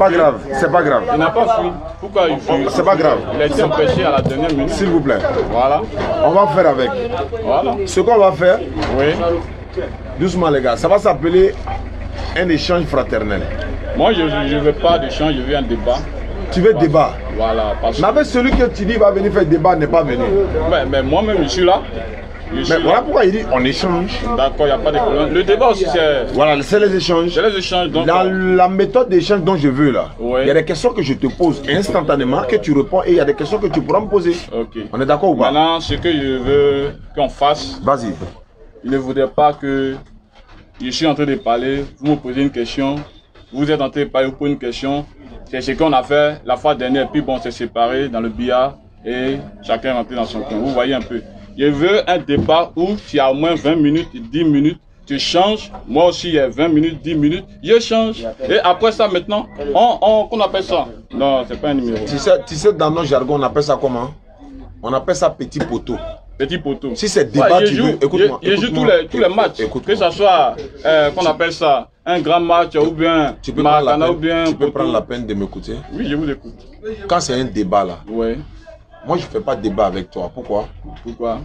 Pas grave, c'est pas grave. Il n'a pas fui. Pourquoi il fuit? C'est pas grave. Il a été empêché à la dernière minute. S'il vous plaît. Voilà. On va faire avec. Voilà. Ce qu'on va faire, Oui. doucement les gars, ça va s'appeler un échange fraternel. Moi, je ne veux pas d'échange, je veux un débat. Tu veux débat. Voilà. Parce Mais avec celui que tu dis va venir faire débat n'est pas venu. mais moi-même, je suis là. Mais voilà pourquoi il dit on échange. D'accord, il n'y a pas de problème. Le débat aussi, c'est... Voilà, c'est les échanges. C'est les échanges. Donc, Dans la méthode d'échange dont je veux là, Ouais. il y a des questions que je te pose instantanément, que tu réponds, et il y a des questions que tu pourras me poser. ok. On est d'accord ou pas? Maintenant, ce que je veux qu'on fasse, Vas-y. il ne voudrait pas que je suis en train de parler, vous me posez une question, vous êtes en train de parler, vous posez une question. C'est ce qu'on a fait la fois dernière, puis bon, on s'est séparés dans le billard et chacun est rentré dans son coin. Vous voyez un peu. Je veux un débat où tu as au moins 20 minutes, 10 minutes, tu changes. Moi aussi, il y a 20 minutes, 10 minutes, je change. Et après ça, maintenant, qu'on appelle ça? Non, c'est pas un numéro. Tu sais, dans nos jargons, on appelle ça comment? On appelle ça petit poteau. Petit poteau. Si c'est débat, ouais, tu veux, écoute-moi. Je joue tous les matchs. Que ce soit, qu'on appelle ça, un grand match ou bien Tu peux Maracana ou bien. tu peux prendre la peine de m'écouter. Oui, je vous écoute. Quand c'est un débat là, Ouais. moi je ne fais pas de débat avec toi. Pourquoi? Pourquoi?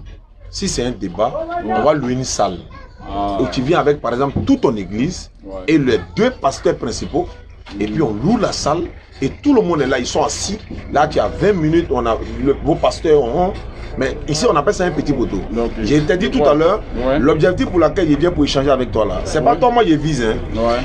Si c'est un débat, on va louer une salle. Ah. Où tu viens avec par exemple toute ton église et les deux pasteurs principaux. Et puis on loue la salle et tout le monde est là, ils sont assis. Là tu as 20 minutes, on a vos pasteurs ont. Mais ici on appelle ça un petit poteau. Okay. J'ai dit tout à l'heure, l'objectif pour lequel je viens pour échanger avec toi là, c'est pas toi moi je vise. Hein.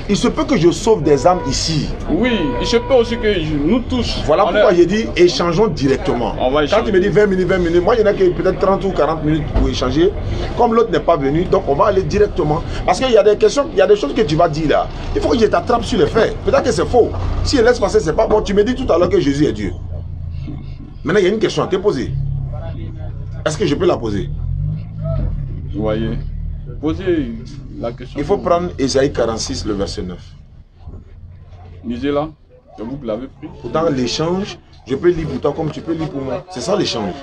Il se peut que je sauve des âmes ici. Oui, il se peut aussi que nous tous. Voilà pourquoi j'ai dit échangeons directement. Quand tu me dis 20 minutes, moi il y en a qui peut-être 30 ou 40 minutes pour échanger. Comme l'autre n'est pas venu, donc on va aller directement. Parce qu'il y a des questions, il y a des choses que tu vas dire là. Il faut que je t'attrape sur les faits. Peut-être que c'est faux. Si je laisse passer, c'est pas bon. Tu me dis tout à l'heure que Jésus est Dieu. Maintenant il y a une question à te poser. Est-ce que je peux la poser? Vous voyez, posez la question. Il faut prendre Ésaïe 46, le verset 9. Lisez là, c'est vous qui l'avez pris. Dans l'échange, je peux lire pour toi comme tu peux lire pour moi. C'est ça l'échange.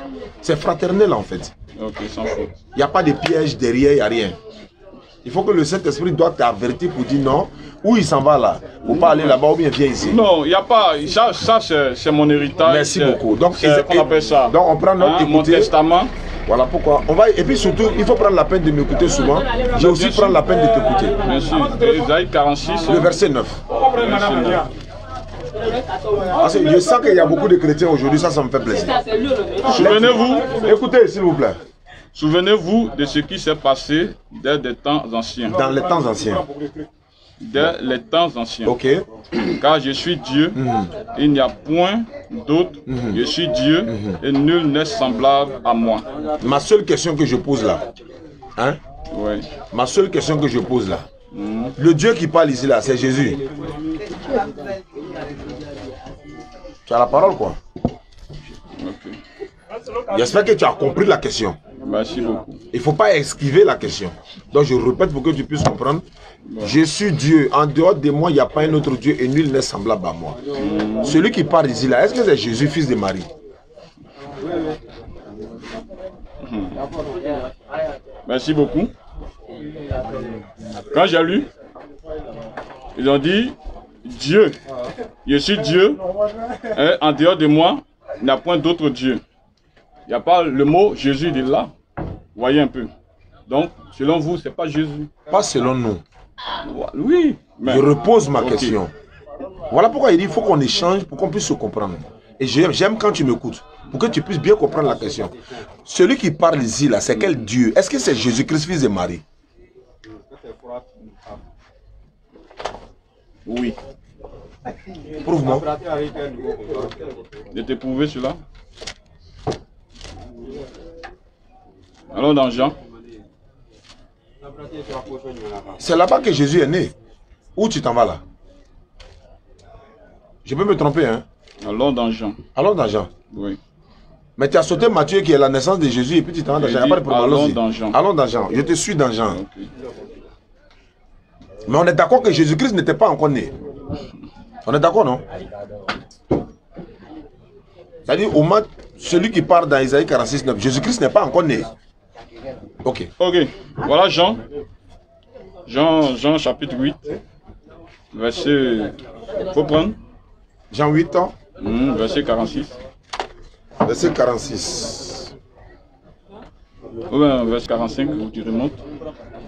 C'est fraternel en fait. Ok, sans faute. Il n'y a pas de piège derrière, il n'y a rien. Il faut que le Saint-Esprit doit t'avertir pour dire non, où il s'en va là. Ou pas aller là-bas ou bien viens ici. Non, il n'y a pas. Ça c'est mon héritage. Merci beaucoup. Donc, on appelle ça. Donc on prend notre mon testament. Voilà pourquoi. On va, et puis surtout, il faut prendre la peine de m'écouter souvent. J'ai aussi prendre la peine de t'écouter. Bien sûr. Ésaïe 46. Le verset 9. Parce que je sens qu'il y a beaucoup de chrétiens aujourd'hui, ça me fait plaisir. Souvenez-vous. Écoutez, s'il vous plaît. Souvenez-vous de ce qui s'est passé dès des temps anciens. Dans les temps anciens. Dès les temps anciens. Ok. Car je suis Dieu, il n'y a point d'autre. Je suis Dieu et nul n'est semblable à moi. Ma seule question que je pose là, hein? Oui. Ma seule question que je pose là, le Dieu qui parle ici là, c'est Jésus. Tu as la parole quoi? Ok. J'espère que tu as compris la question. Merci beaucoup. Il ne faut pas esquiver la question. Donc je répète pour que tu puisses comprendre. Je suis Dieu. En dehors de moi, il n'y a pas un autre Dieu et nul n'est semblable à moi. Celui qui parle ici là, est-ce que c'est Jésus, fils de Marie? Merci beaucoup. Quand j'ai lu, ils ont dit Dieu. Je suis Dieu. Et en dehors de moi, il n'y a point d'autre Dieu. Il n'y a pas le mot Jésus de là. Voyez un peu. Donc, selon vous, ce n'est pas Jésus. Pas selon nous. Oui. Mais... Je repose ma question. Voilà pourquoi il dit qu'il faut qu'on échange pour qu'on puisse se comprendre. Et j'aime quand tu m'écoutes. Pour que tu puisses bien comprendre la question. Celui qui parle ici, là, c'est quel Dieu? Est-ce que c'est Jésus-Christ, fils de Marie? Oui. Prouve-moi. Je t'ai prouvé cela. Allons dans Jean. C'est là-bas que Jésus est né. Où tu t'en vas là? Je peux me tromper, hein? Allons dans Jean. Allons dans Jean. Oui. Mais tu as sauté Matthieu qui est la naissance de Jésus et puis tu t'en vas dans Jean. Il n'y a pas de problème. Allons dans Jean. Allons dans Jean. Je te suis dans Jean. Okay. Mais on est d'accord que Jésus-Christ n'était pas encore né. On est d'accord, non? C'est-à-dire, au moins, celui qui parle dans Isaïe 46, 9, Jésus-Christ n'est pas encore né. Ok. Ok. Voilà Jean. Jean chapitre 8. Verset. Il faut prendre. Jean 8 ans. Verset 46. Verset 46. Ou verset 45, tu remontes.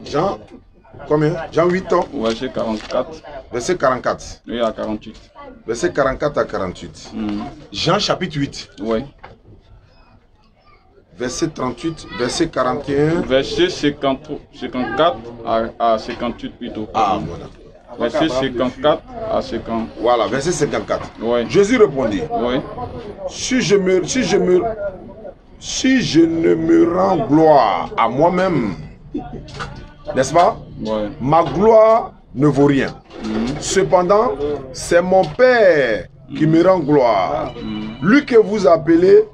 Jean, combien? Jean 8 ans. Verset 44. Verset 44. Oui, à 48. Verset 44 à 48. Jean chapitre 8. Oui. Verset 38, verset 41. Verset 54 à 58 plutôt. Ah, voilà. Verset 54 à 50. Voilà, verset 54. Oui. Jésus répondit. Oui. Si je ne me rends gloire à moi-même, n'est-ce pas? Oui. Ma gloire ne vaut rien. Cependant, c'est mon Père qui me rend gloire. Lui que vous appelez,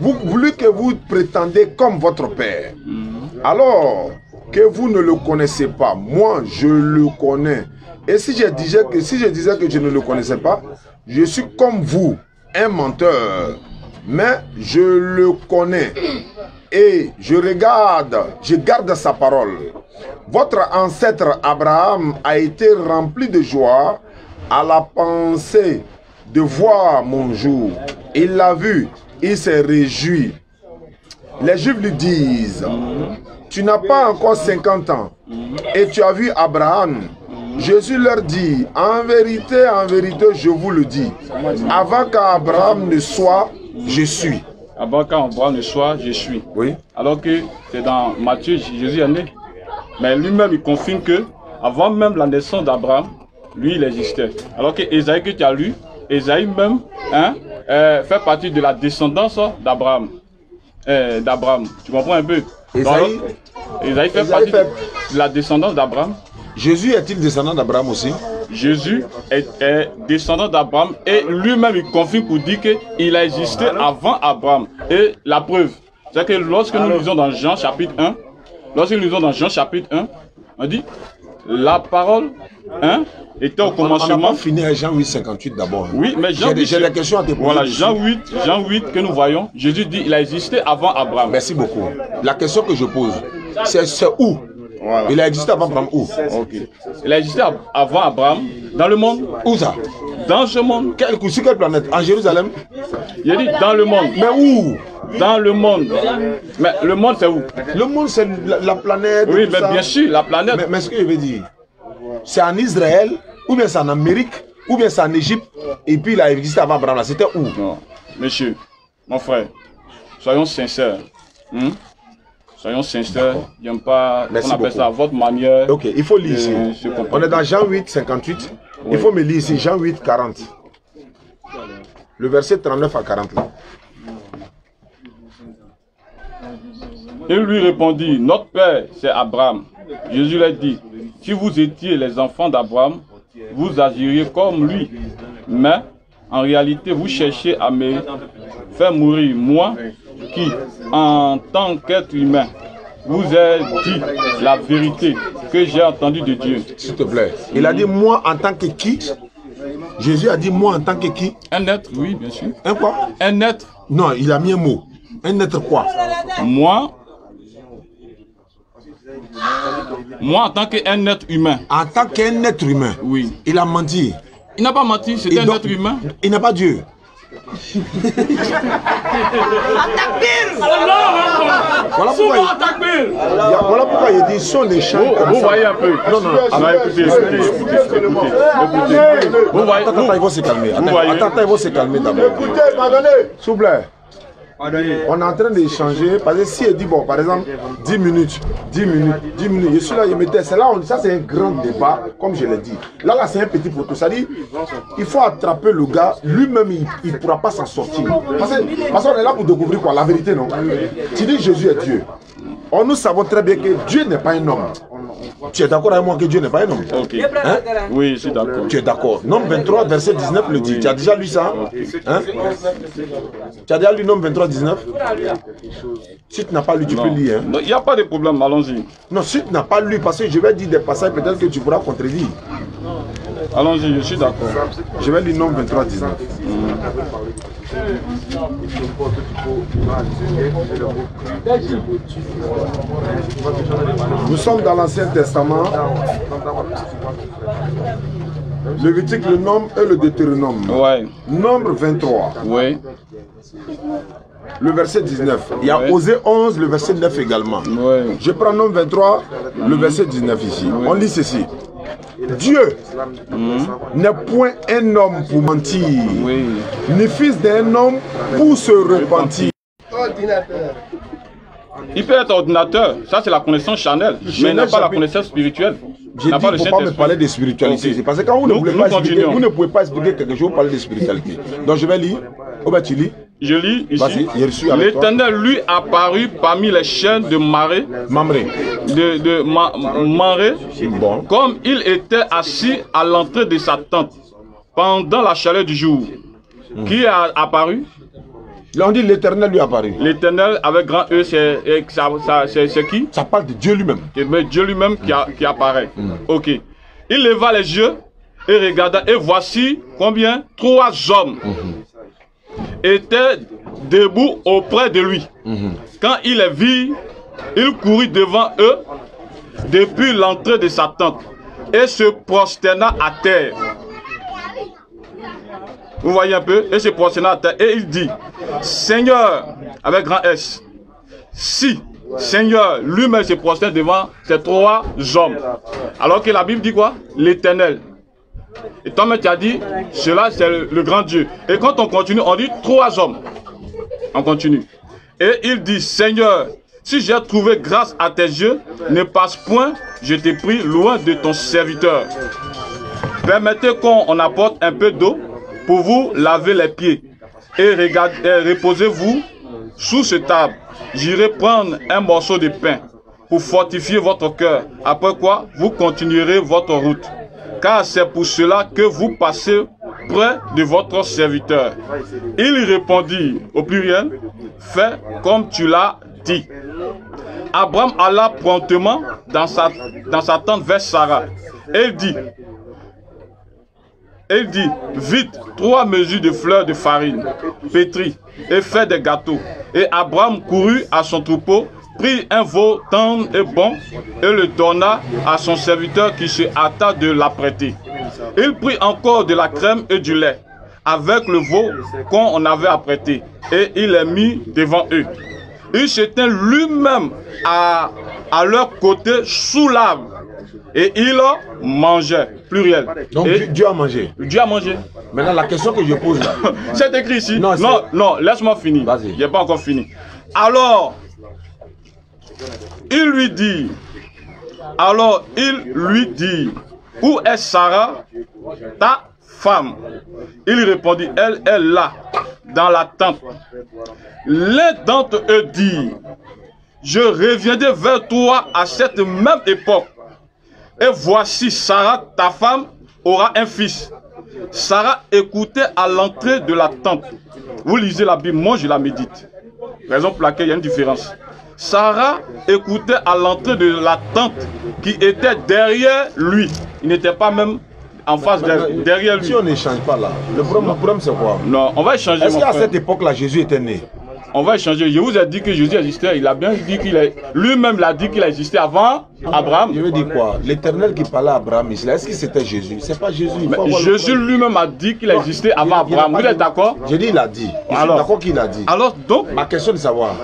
lui que vous prétendez comme votre Père. Alors que vous ne le connaissez pas, moi je le connais. Et si je disais que je ne le connaissais pas, je suis comme vous, un menteur. Mais je le connais et je garde sa parole. Votre ancêtre Abraham a été rempli de joie à la pensée de voir mon jour. Il l'a vu, il s'est réjoui. Les Juifs lui disent, tu n'as pas encore 50 ans et tu as vu Abraham. Jésus leur dit, en vérité, je vous le dis, avant qu'Abraham ne soit, je suis. Avant qu'Abraham ne soit, je suis. Oui. Alors que c'est dans Matthieu, Jésus est né. Mais lui-même, il confirme que avant même la naissance d'Abraham, lui, il existait. Alors que Ésaïe que tu as lu, Ésaïe même fait partie de la descendance d'Abraham. Tu comprends un peu? Ésaïe fait partie de la descendance d'Abraham. Jésus est-il descendant d'Abraham aussi? Jésus est descendant d'Abraham et lui-même il confirme pour dire qu'il a existé avant Abraham. Et la preuve, c'est que lorsque nous lisons dans Jean chapitre 1, on dit la parole était au commencement. On n'a pas fini à Jean 8, 58 d'abord. Oui, mais Jean 8, j'ai des questions à te poser. Voilà, Jean 8 que nous voyons, Jésus dit il a existé avant Abraham. Merci beaucoup. La question que je pose, c'est où? Voilà. Il a existé avant Abraham où? Okay. Il a existé avant Abraham dans le monde. Où ça? Dans ce monde. Sur quelle planète? En Jérusalem? Il a dit dans le monde. Mais où? Dans le monde. Mais le monde c'est où? Le monde c'est la planète. Oui, mais bien sûr, la planète. Mais ce que je veux dire, c'est en Israël, ou bien c'est en Amérique, ou bien c'est en Égypte, et puis il a existé avant Abraham. C'était où? Non, monsieur, mon frère, soyons sincères. Soyons sincères, j'aime pas, on appelle ça à votre manière. Ok, il faut lire ici. On est dans Jean 8, 58. Oui. Il faut me lire ici, Jean 8, 40. Le verset 39 à 40 là. Il lui répondit, notre père c'est Abraham. Jésus leur dit, si vous étiez les enfants d'Abraham, vous agiriez comme lui. Mais en réalité, vous cherchez à me faire mourir, moi qui, en tant qu'être humain, vous ai dit la vérité que j'ai entendue de Dieu. S'il te plaît. Il a dit moi en tant que qui? Jésus a dit moi en tant que qui? Un être, oui, bien sûr. Un quoi? Un être. Non, il a mis un mot. Un être quoi? Moi en tant qu'un être humain. En tant qu'un être humain? Oui. Il a menti. Il n'a pas menti, c'est un être humain. Il n'a pas Dieu. Voilà pourquoi il dit son échange. Vous voyez un peu. Non. Écoutez. Attends, il faut se calmer. Attends, il faut se calmer d'abord. Écoutez, s'il vous plaît. On est en train d'échanger, parce que si elle dit, bon, par exemple, 10 minutes, je suis là, je mettais, c'est là, ça c'est un grand débat, comme je l'ai dit. Là, c'est un petit photo, ça dit, il faut attraper le gars, lui-même, il ne pourra pas s'en sortir. Parce qu'on est là pour découvrir quoi, la vérité, non? Tu dis Jésus est Dieu. Or, nous savons très bien que Dieu n'est pas un homme. Tu es d'accord avec moi que Dieu n'est pas un homme? Ok. Hein? Oui, je suis d'accord. Tu es d'accord. Nombre 23, verset 19 le dit. Tu as déjà lu ça? Hein? Tu as déjà lu Nombre 23, 19? Si tu n'as pas lu, tu peux lire. Il n'y a pas de problème, allons-y. Non, si tu n'as pas lu, parce que je vais dire des passages peut-être que tu pourras contredire. Allons-y, je suis d'accord. Je vais lire Nombre 23, 19. Nous sommes dans l'Ancien Testament. Lévitique, le Nombre et le Deutéronome. Ouais. Nombre 23. Oui. Le verset 19. Il y a Osée 11, le verset 9 également. Oui. Je prends Nombre 23, le verset 19 ici. On lit ceci. Dieu n'est point un homme pour mentir, ni fils d'un homme pour se repentir. Il peut être ordinateur, ça c'est la connaissance charnelle, mais il n'a pas la connaissance spirituelle. J'ai dit qu'il ne faut pas me parler de spiritualité. Okay. Parce que quand vous ne voulez pas expliquer, vous ne pouvez pas expliquer quelque chose, vous parlez de spiritualité. Donc je vais lire. Oh ben tu lis. Je lis ici. L'Éternel lui apparut parmi les chaînes de Mamré. Mamré. Bon. Comme il était assis à l'entrée de sa tente pendant la chaleur du jour. Qui a apparu? Là on dit l'Éternel lui apparu. L'Éternel avec grand E, c'est qui? Ça parle de Dieu lui-même. Dieu lui-même qui apparaît. Ok. Il leva les yeux et regarda, et voici combien? 3 hommes étaient debout auprès de lui. Quand il les vit, il courut devant eux depuis l'entrée de sa tente et se prosterna à terre. Vous voyez un peu? Et se prosterna à terre et il dit: Seigneur, avec grand S, si Seigneur lui-même se prosterne devant ces 3 hommes. Alors que la Bible dit quoi? L'Éternel. Et toi-même tu as dit, cela c'est le grand Dieu. Et quand on continue, on dit 3 hommes. On continue. Et il dit: Seigneur, si j'ai trouvé grâce à tes yeux, ne passe point, je t'ai pris loin de ton serviteur. Permettez qu'on apporte un peu d'eau pour vous laver les pieds. Et reposez-vous sous ce table. J'irai prendre un morceau de pain pour fortifier votre cœur. Après quoi, vous continuerez votre route. Car c'est pour cela que vous passez près de votre serviteur. Il répondit au pluriel: fais comme tu l'as dit. Abraham alla promptement dans sa tente vers Sarah. Et il dit, vite 3 mesures de fleurs de farine pétrie et fait des gâteaux. Et Abraham courut à son troupeau, prit un veau tendre et bon et le donna à son serviteur qui se hâta de l'apprêter. Il prit encore de la crème et du lait avec le veau qu'on avait apprêté et il les mit devant eux. Il se tint lui-même à leur côté sous l'arbre et il mangeait, pluriel. Donc et Dieu a mangé. Dieu a mangé. Maintenant la question que je pose là. C'est écrit ici. Non, laisse-moi finir. Vas-y. Il n'est pas encore fini. Alors, il lui dit, où est Sarah, ta femme? Il répondit, elle est là, dans la tente. L'un d'entre eux dit, je reviendrai vers toi à cette même époque. Et voici Sarah, ta femme, aura un fils. Sarah écoutait à l'entrée de la tente. Vous lisez la Bible, moi je la médite. Raison pour laquelle il y a une différence. Sarah écoutait à l'entrée de la tente qui était derrière lui. Il n'était pas même en face derrière lui. Si on n'échange pas là, le problème c'est quoi? Non, on va échanger. Est-ce qu'à cette époque-là, Jésus était né? On va échanger. Je vous ai dit que Jésus existait. Il a bien dit qu'il est. Lui-même l'a dit qu'il a existé avant Abraham. Je veux dire quoi? L'Éternel qui parlait à Abraham, est-ce que c'était Jésus? C'est pas Jésus. Jésus lui-même a dit qu'il a existé avant Abraham. Vous êtes d'accord? J'ai dit il a dit. Je suis d'accord qu'il a dit. Alors donc. Ma question est de savoir.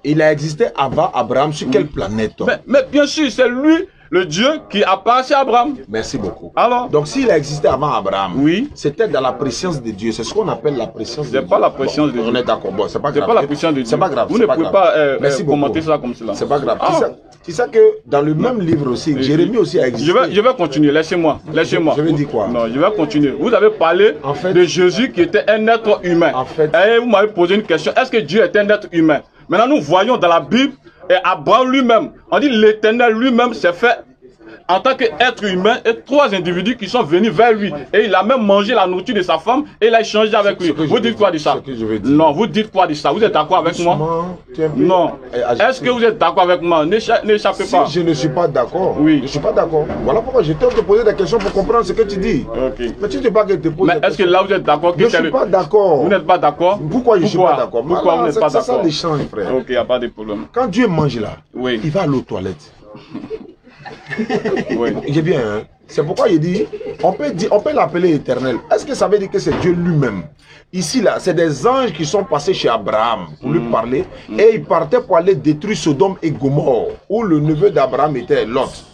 Il a existé avant Abraham sur quelle planète? Mais bien sûr, c'est lui. Le Dieu qui appartient à Abraham. Merci beaucoup. Alors, donc s'il a existé avant Abraham, oui, c'était dans la préscience de Dieu. C'est ce qu'on appelle la préscience de Dieu. C'est pas la préscience de Dieu. On est d'accord. Bon, c'est pas grave. C'est pas la préscience de Dieu. C'est pas grave. Vous ne pouvez pas commenter ça comme cela. C'est pas grave. C'est ça que dans le même livre aussi, Jérémie aussi a existé. Je vais continuer. Laissez-moi. Laissez-moi. Je vais dire quoi? Non, je vais continuer. Vous avez parlé de Jésus qui était un être humain. En fait, et vous m'avez posé une question. Est-ce que Dieu est un être humain? Maintenant, nous voyons dans la Bible et Abraham lui-même. On dit l'Éternel lui-même s'est fait en tant qu'être humain et 3 individus qui sont venus vers lui. Et il a même mangé la nourriture de sa femme et il a échangé avec lui. Vous dites quoi de ça? Non, vous dites quoi de ça? Vous êtes d'accord avec moi? Non. Est-ce que vous êtes d'accord avec moi? N'échappez pas. Si je ne suis pas d'accord, oui. Je ne suis pas d'accord. Voilà pourquoi je t'ai posé des questions pour comprendre ce que tu dis. Okay. Mais tu ne sais pas que te poses. Mais est-ce que là vous êtes d'accord? Je ne suis pas d'accord. Vous n'êtes pas d'accord? Pourquoi je ne suis pas d'accord? Pourquoi vous n'êtes pas d'accord? C'est ça l'échange, frère. Ok, il n'y a pas de problème. Quand Dieu mange là, oui, il va aller aux toilettes. Oui. J'ai bien, hein? C'est pourquoi il dit, on peut l'appeler éternel. Est-ce que ça veut dire que c'est Dieu lui-même? Ici, là, c'est des anges qui sont passés chez Abraham pour lui parler. Et ils partaient pour aller détruire Sodome et Gomorrhe, où le neveu d'Abraham était Lot.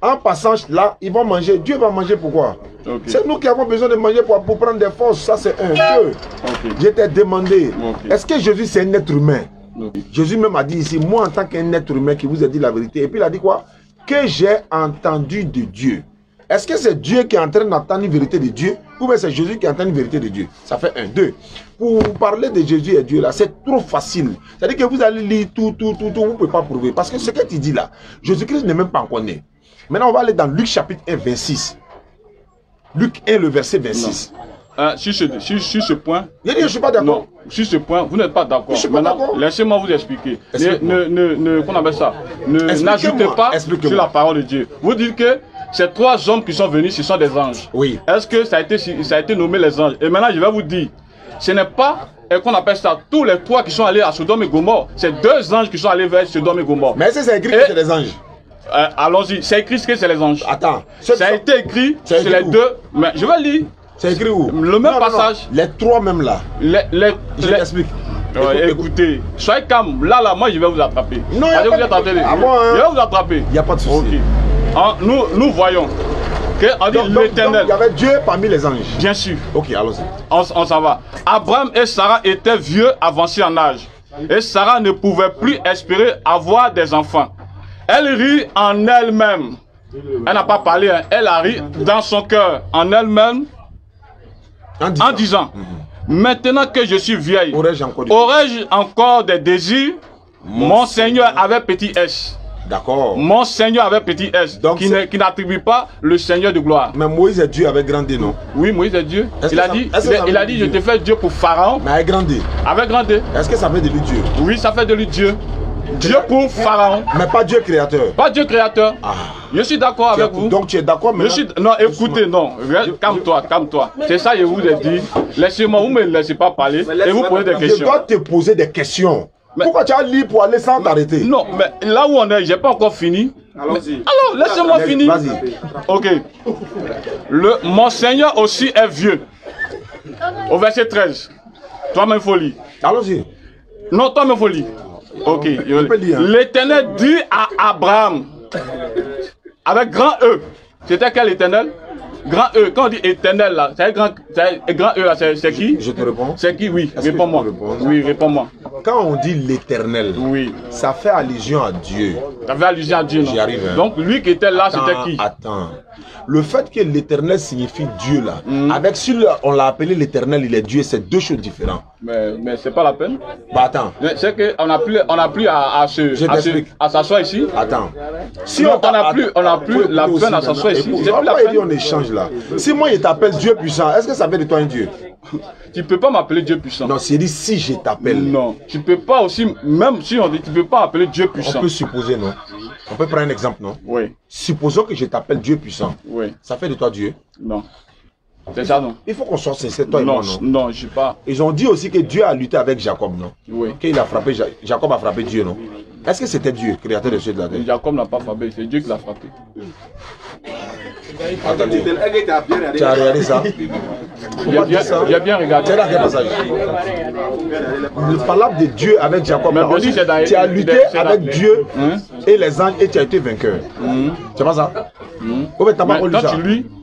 En passant là, ils vont manger. Dieu va manger pourquoi? Okay. C'est nous qui avons besoin de manger pour prendre des forces. Ça, c'est un Dieu. Okay. Je t'ai demandé, est-ce que Jésus, c'est un être humain? Jésus même a dit ici, moi en tant qu'un être humain qui vous a dit la vérité. Et puis il a dit quoi? Que j'ai entendu de Dieu. Est-ce que c'est Dieu qui est en train d'entendre une vérité de Dieu? Ou bien c'est Jésus qui entend une vérité de Dieu? Ça fait un, deux. Pour parler de Jésus et Dieu là, c'est trop facile. C'est-à-dire que vous allez lire tout, vous ne pouvez pas prouver. Parce que ce que tu dis là, Jésus-Christ n'est même pas encore né. Maintenant on va aller dans Luc chapitre 1, 26. Luc 1, le verset 26. Sur ce point, je ne suis pas d'accord. Sur ce point, vous n'êtes pas d'accord. Maintenant, laissez-moi vous expliquer. Qu'on appelle ça? N'ajoutez pas sur la parole de Dieu. Vous dites que ces trois hommes qui sont venus, ce sont des anges. Oui. Est-ce que ça a été nommé les anges? Et maintenant, je vais vous dire, ce n'est pas qu'on appelle ça tous les trois qui sont allés à Sodome et Gomorrhe. C'est deux anges qui sont allés vers Sodome et Gomorrhe. Mais est-ce que c'est écrit que c'est des anges? Allons-y, c'est écrit que c'est les anges. Attends. Ça a été écrit sur les deux. Mais je vais lire. C'est écrit où? Le même passage. Les trois même là. Je t'explique. Écoutez, soyez calme. Là, moi, je vais vous attraper. Non, je vais vous attraper. Il n'y a pas de souci. Okay. Nous voyons qu'on dit l'Éternel. Il y avait Dieu parmi les anges. Bien sûr. Ok, allons-y. On s'en va. Abraham et Sarah étaient vieux, avancés en âge. Et Sarah ne pouvait plus espérer avoir des enfants. Elle rit en elle-même. Elle n'a pas parlé, hein. Elle a ri dans son cœur, en elle-même, en disant, maintenant que je suis vieille, aurais-je encore des désirs? Mon Seigneur avait petit S. D'accord. Mon Seigneur avait petit S, donc qui n'attribue pas le Seigneur de gloire. Mais Moïse est Dieu avec grand D, non? Oui, Moïse est Dieu. Il a dit, je te fais Dieu pour Pharaon. Mais avec grand D. Avec grand D. Est-ce que ça fait de lui Dieu? Oui, ça fait de lui Dieu. Dieu pour Pharaon. Mais pas Dieu créateur. Pas Dieu créateur. Ah. Je suis d'accord avec vous. Donc tu es d'accord mais non, écoutez, non. Calme-toi, calme-toi. C'est ça, je vous ai dit. Laissez-moi, vous ne me laissez pas parler et vous posez des questions. Je dois te poser des questions. Mais pourquoi tu as libre pour aller sans t'arrêter? Non, mais là où on est, j'ai pas encore fini. Allons-y. Alors, laissez-moi finir. Vas-y. Ok. Mon Seigneur aussi est vieux. Au verset 13. Toi-même folie. Allons-y. Non, toi-même folie. Ok. L'Éternel dit à Abraham, avec grand E. C'était quel Éternel? Grand E. Quand on dit éternel là, c'est grand E là, c'est qui? Je te réponds. C'est qui? Oui, réponds-moi. Oui, réponds-moi. Quand on dit l'éternel, oui, ça fait allusion à Dieu. Ça fait allusion à Dieu, non? J'y arrive. Hein. Donc lui qui était là, c'était qui? Attends. Le fait que l'éternel signifie Dieu là, avec celui-là, on l'a appelé l'éternel, il est Dieu, c'est deux choses différentes. Mais c'est pas la peine. Bah attends. C'est qu'on n'a plus à s'asseoir ici. Attends. Si on n'a plus la peine à s'asseoir ici. C'est plus la peine. On échange là. Si moi je t'appelle Dieu puissant, est-ce que ça fait de toi un Dieu? Tu peux pas m'appeler Dieu puissant. Non, c'est dit si je t'appelle. Non, tu peux pas aussi, même si on dit, tu peux pas appeler Dieu puissant. On peut supposer, non? On peut prendre un exemple, non? Oui. Supposons que je t'appelle Dieu puissant. Oui. Ça fait de toi Dieu? Non. C'est ça, non? Il faut qu'on soit sincère, toi et moi, non? Non, je sais pas. Ils ont dit aussi que Dieu a lutté avec Jacob, non? Oui. Qu'il a frappé, Jacob a frappé Dieu, non? Est-ce que c'était Dieu, créateur des cieux et de la terre? Jacob n'a pas frappé, c'est Dieu qui l'a frappé. Attendez. Tu as regardé ça? J'ai bien regardé. C'est dans quel passage? Le parole de Dieu avec Jacob. Tu as lutté avec Dieu et les anges et tu as été vainqueur. C'est pas ça?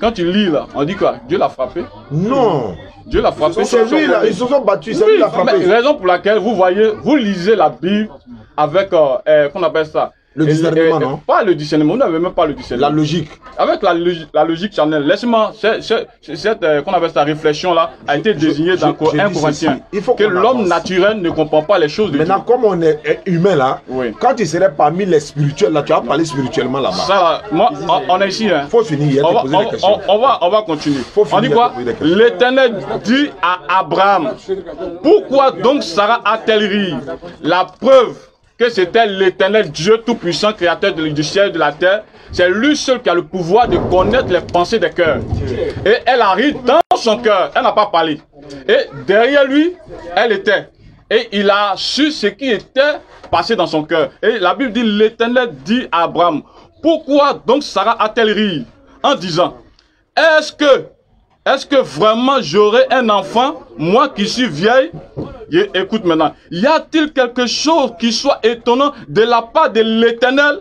Quand tu lis là, on dit quoi? Dieu l'a frappé? Non. Dieu l'a frappé. C'est lui là, ils se sont battus, c'est lui qui l'a frappé. Raison pour laquelle vous voyez, vous lisez la Bible avec, qu'on appelle ça? Le discernement, non? Pas le discernement, vous n'avez même pas le discernement. La logique. Avec la logique charnelle. Laisse-moi, cette qu'on appelle sa réflexion là, a été désignée dans 1 Corinthiens. Il faut que l'homme naturel ne comprend pas les choses de Dieu. Maintenant, comme on est humain là, quand tu serais parmi les spirituels là, tu vas parler spirituellement là-bas. Ça, moi, on est ici. Hein. Faut finir, on va continuer. On dit quoi? L'Éternel dit à Abraham, pourquoi donc Sarah a-t-elle ri? La preuve que c'était l'Éternel Dieu Tout-Puissant, créateur du ciel et de la terre. C'est lui seul qui a le pouvoir de connaître les pensées des cœurs. Et elle a ri dans son cœur, elle n'a pas parlé. Et derrière lui, elle était. Et il a su ce qui était passé dans son cœur. Et la Bible dit, l'Éternel dit à Abraham, Pourquoi donc Sarah a-t-elle ri en disant, est-ce que vraiment j'aurai un enfant, moi qui suis vieille? Et écoute maintenant, y a-t-il quelque chose qui soit étonnant de la part de l'Éternel?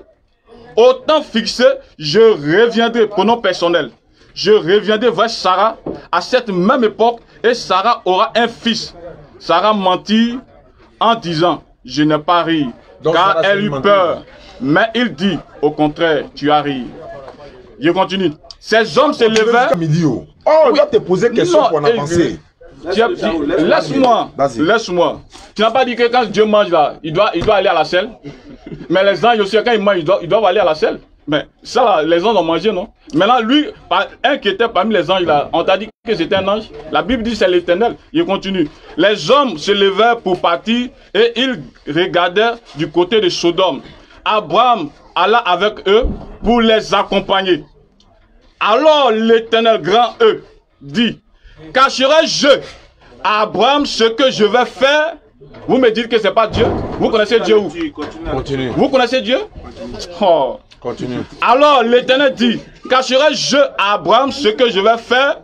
Au temps fixé, je reviendrai, pronom personnel, je reviendrai vers Sarah à cette même époque et Sarah aura un fils. Sarah mentit en disant, je n'ai pas ri, donc, car Sarah, elle eut peur. Mais il dit, au contraire, tu as ri. Je continue. Ces hommes se levèrent. Oh, on doit te poser question pour en penser. Laisse-moi. Tu n'as pas dit que quand Dieu mange là, il doit aller à la selle. Mais les anges aussi, quand ils mangent, ils doivent aller à la selle. Mais ça là, les anges ont mangé, non? Maintenant, lui, un qui était parmi les anges là, on t'a dit que c'était un ange. La Bible dit c'est l'Éternel. Il continue. Les hommes se levèrent pour partir et ils regardèrent du côté de Sodome. Abraham alla avec eux pour les accompagner. Alors l'Éternel grand E dit, cacherai-je à Abraham ce que je vais faire? Vous me dites que ce n'est pas Dieu? Vous connaissez Dieu où? Continue. Vous connaissez Dieu? Oh. Continue. Alors l'Éternel dit, cacherai-je à Abraham ce que je vais faire?